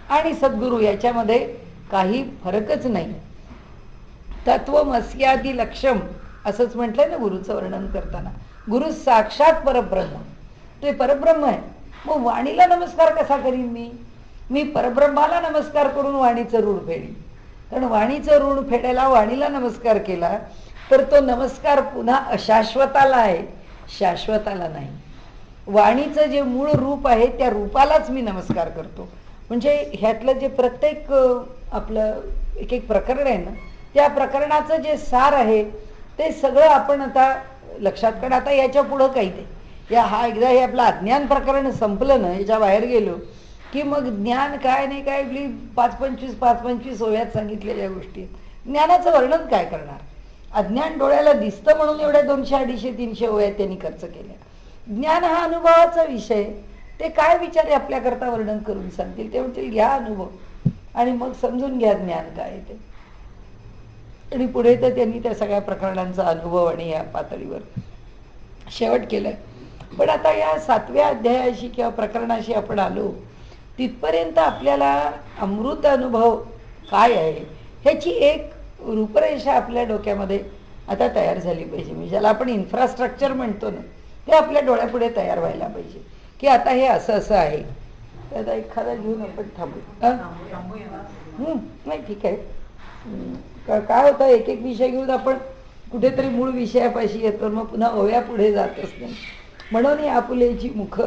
S1: आणि सद्गुरु याच्यामध्ये काही फरकच नाही. तत्वमस्यादि लक्ष्यम असंच म्हटलंय ना गुरुचं वर्णन करताना. गुरु साक्षात परब्रह्म, ते परब्रह्म आहे. मग वाणीला नमस्कार कसा करीन मी परब्रह्माला नमस्कार करून वाणीचं ऋण फेडीन. कारण वाणीचं ऋण फेडायला वाणीला नमस्कार केला तर तो नमस्कार पुन्हा अशाश्वताला आहे, शाश्वताला नाही. वाणीचं जे मूळ रूप आहे त्या रूपालाच मी नमस्कार करतो. म्हणजे ह्यातलं जे प्रत्येक आपलं एक एक प्रकरण आहे ना, त्या प्रकरणाचं जे सार आहे ते सगळं आपण आता लक्षात काढ. आता याच्या पुढं काही ते एकदा हे आपलं अज्ञान प्रकरण संपलं ना, याच्या बाहेर गेलो की मग ज्ञान काय नाही काय, आपली 5-25 ओव्यात सांगितलेल्या गोष्टी. ज्ञानाचं वर्णन काय करणार? अज्ञान डोळ्याला दिसतं म्हणून एवढ्या 200, 250, 300 ओव्यात त्यांनी खर्च केल्या. ज्ञान हा अनुभवाचा विषय, ते काय विचार आपल्याकरता वर्णन करून सांगतील? ते म्हणतील घ्या अनुभव आणि मग समजून घ्या ज्ञान काय ते. आणि पुढे तर त्यांनी त्या सगळ्या प्रकरणांचा अनुभव आणि या पातळीवर शेवट केलाय. पण आता या 7व्या अध्यायाशी किंवा प्रकरणाशी आपण आलो, तिथपर्यंत आपल्याला अमृत अनुभव काय आहे ह्याची एक रूपरेषा आपल्या डोक्यामध्ये आता तयार झाली पाहिजे. म्हणजे ज्याला आपण इन्फ्रास्ट्रक्चर म्हणतो ना, ते आपल्या डोळ्यापुढे तयार व्हायला पाहिजे की आता हे असं असं आहे. आता एखादा घेऊन आपण थांबू. नाही ठीक आहे. काय होतं, एक एक विषय घेऊन आपण कुठेतरी मूळ विषयापाशी येतो, मग पुन्हा ओव्या पुढे जातच नाही. म्हणून आपुलेची मुख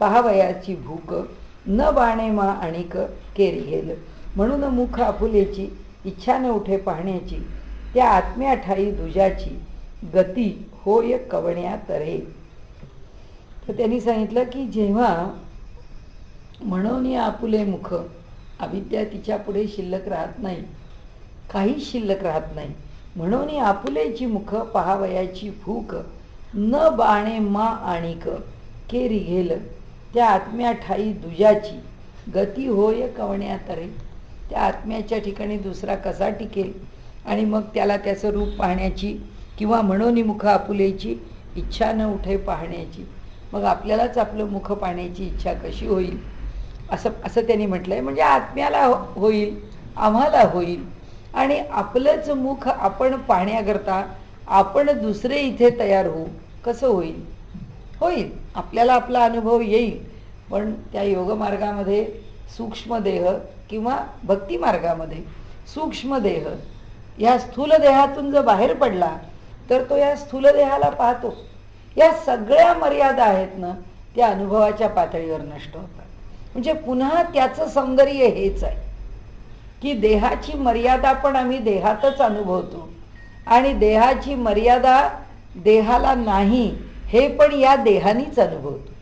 S1: पहावयाची भूक, न बाणे मा आणिक केरी गेल. म्हणून मुख आपुलेची इच्छा न उठे पाहण्याची, त्या आत्म्या ठाई दुजाची गती होय कवण्या तरे. तर त्यांनी सांगितलं की जेव्हा म्हणून आपुले मुख, अविद्या तिच्या पुढे शिल्लक राहत नाही, काहीच शिल्लक राहत नाही. म्हणून आपुलेची मुख पहावयाची भूक, न बाणे मा आणिक केरी घेल. त्या आत्म्या ठाई दुजाची गती होय कवण्या तरे. त्या आत्म्याच्या ठिकाणी दुसरा कसा टिकेल आणि मग त्याला त्याचं रूप पाहण्याची किंवा म्हणून मुख आपुलेची इच्छा न उठे पाहण्याची, मग आपल्यालाच आपलं मुख पाहण्याची इच्छा कशी होईल असं त्यांनी म्हटलंय. म्हणजे आत्म्याला होईल, आम्हाला होईल, आणि आपलंच मुख आपण पाहण्याकरता आपण दुसरे इथे तयार होऊ. कसं होईल? होईल, आपल्याला आपला अनुभव येईल. पण त्या योगमार्गामध्ये सूक्ष्म देह किंवा भक्ती मार्गामध्ये सूक्ष्म देह या स्थूल देहातून जर बाहेर पडला तर तो या स्थूल देहाला पाहतो. या सगळ्या मर्यादा आहेत ना, त्या अनुभवाच्या पातळीवर नष्ट होतात. म्हणजे पुन्हा त्याचं सौंदर्य हेच आहे की देहाची मर्यादा पण आम्ही देहातच अनुभवतो आणि देहाची मर्यादा देहाला नाही हे पण या देहानीच अनुभवतो.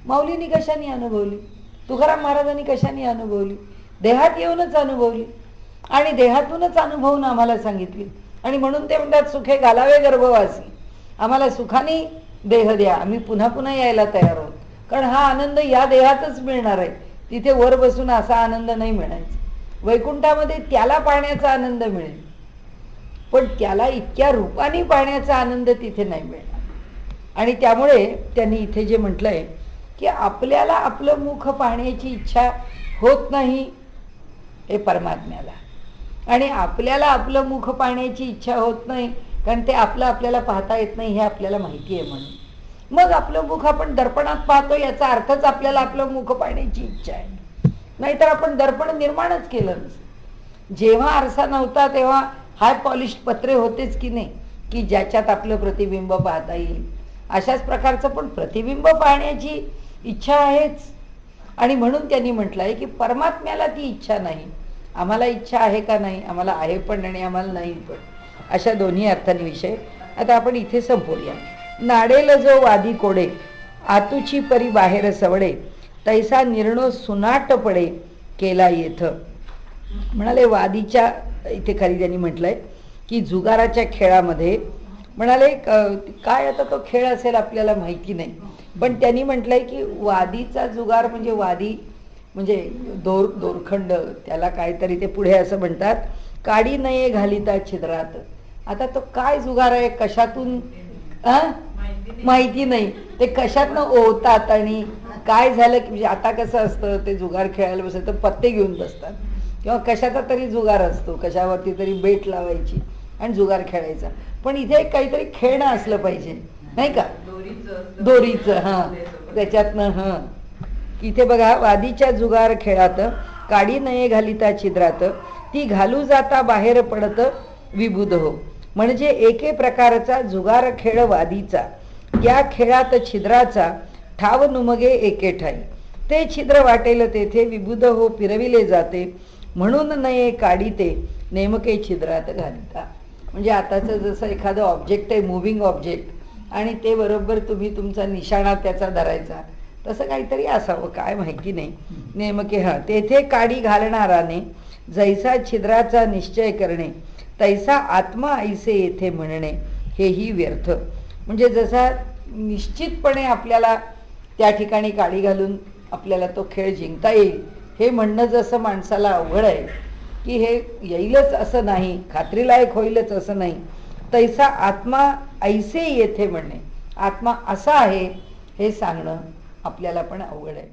S1: माऊलींनी कशाने अनुभवली? तुकाराम महाराजांनी कशाने अनुभवली? देहात येऊनच अनुभवली आणि देहातूनच अनुभवून आम्हाला सांगितली. आणि म्हणून ते म्हणतात सुखे घालावे गर्भवासी, आम्हाला सुखाने देह द्या, आम्ही पुन्हा पुन्हा यायला तयार आहोत. कारण हा आनंद या देहातच मिळणार आहे, तिथे वर बसून असा आनंद नाही मिळायचा. वैकुंठामध्ये त्याला पाहण्याचा आनंद मिळेल, पण त्याला इतक्या रूपाने पाहण्याचा आनंद तिथे नाही मिळणार. आणि त्यामुळे त्यांनी इथे जे म्हटलंय की आपल्याला आपलं मुख पाहण्याची इच्छा होत नाही हे परमात्म्याला, आणि आपल्याला आपलं मुख पाहण्याची इच्छा होत नाही कारण ते आपल्याला पाहता येत नाही हे आपल्याला माहिती आहे. म्हणून मग आपलं मुख आपण दर्पणात पाहतो, याचा अर्थच आपल्याला आपलं मुख पाहण्याची इच्छा आहे. नाहीतर आपण दर्पण निर्माणच केलं नसतं. जेव्हा आरसा नव्हता तेव्हा हाय पॉलिश पत्रे होतेच की नाही, की ज्याच्यात आपलं प्रतिबिंब पाहता येईल. अशाच प्रकारचं पण प्रतिबिंब पाहण्याची इच्छा आहेच. आणि म्हणून त्यांनी म्हटलंय की परमात्म्याला ती इच्छा नाही. आम्हाला इच्छा आहे का नाही, आम्हाला आहे पण आणि आम्हाला नाही पण, अशा दोन्ही अर्थांनी विषय आता आपण इथे संपवूया. नाडेल जो वादी कोडे आतुची परी बाहेर सवडे तैसा निर्णो सुनाट पडे केला येथ. म्हणाले वादीच्या इथे खाली त्यांनी म्हटलंय की जुगाराच्या खेळामध्ये म्हणाले काय आता तो खेळ असेल आपल्याला माहिती नाही, पण त्यांनी म्हटलंय की वादीचा जुगार म्हणजे वादी म्हणजे दोरखंड, त्याला काहीतरी ते पुढे असं म्हणतात काडी नये घालिता छिद्रात. आता तो काय जुगार आहे, कशातून माहिती नाही, ते कशातनं ओवतात आणि काय झालं की म्हणजे आता कसं असतं ते जुगार खेळायला बसलं तर पत्ते घेऊन बसतात किंवा कशाचा तरी जुगार असतो, कशावरती तरी बेट लावायची आणि जुगार खेळायचा. पण इथे काहीतरी खेळणं असलं पाहिजे नाही का, दोरीचं. त्याच्यातनं इथे बघा वादीच्या जुगार खेळात काडी नये घालिता छिद्रात ती घालू जाता बाहेर पडत विबुध हो. म्हणजे एके प्रकारचा जुगार खेळ वादीचा, या खेळात छिद्राचा ठाव नुमगे एके ठाई. ते छिद्र वाटेल तेथे विबुध हो फिरविले जाते, म्हणून नये काढीते नेमके छिद्रात घालिता. म्हणजे आताचं जसं एखादं ऑब्जेक्ट आहे, मुव्हिंग ऑब्जेक्ट, आणि ते बरोबर तुम्ही तुमचा निशाणा त्याचा धरायचा, तसं काहीतरी असावं, काय माहिती नाही नेमके. तेथे काडी घालणाराने जैसा छिद्राचा निश्चय करणे तैसा आत्मा ऐसे येथे म्हणणे हेही व्यर्थ. म्हणजे जसा निश्चितपणे आपल्याला त्या ठिकाणी काडी घालून आपल्याला तो खेळ जिंकता येईल हे म्हणणं जसं माणसाला अवघड आहे, की हे येईलच असं नाही, खात्रीलायक होईलच असं नाही, तैसा आत्मा ऐसे येथे म्हणणे, आत्मा असा आहे हे सांगणं आपल्याला पण अवघड आहे.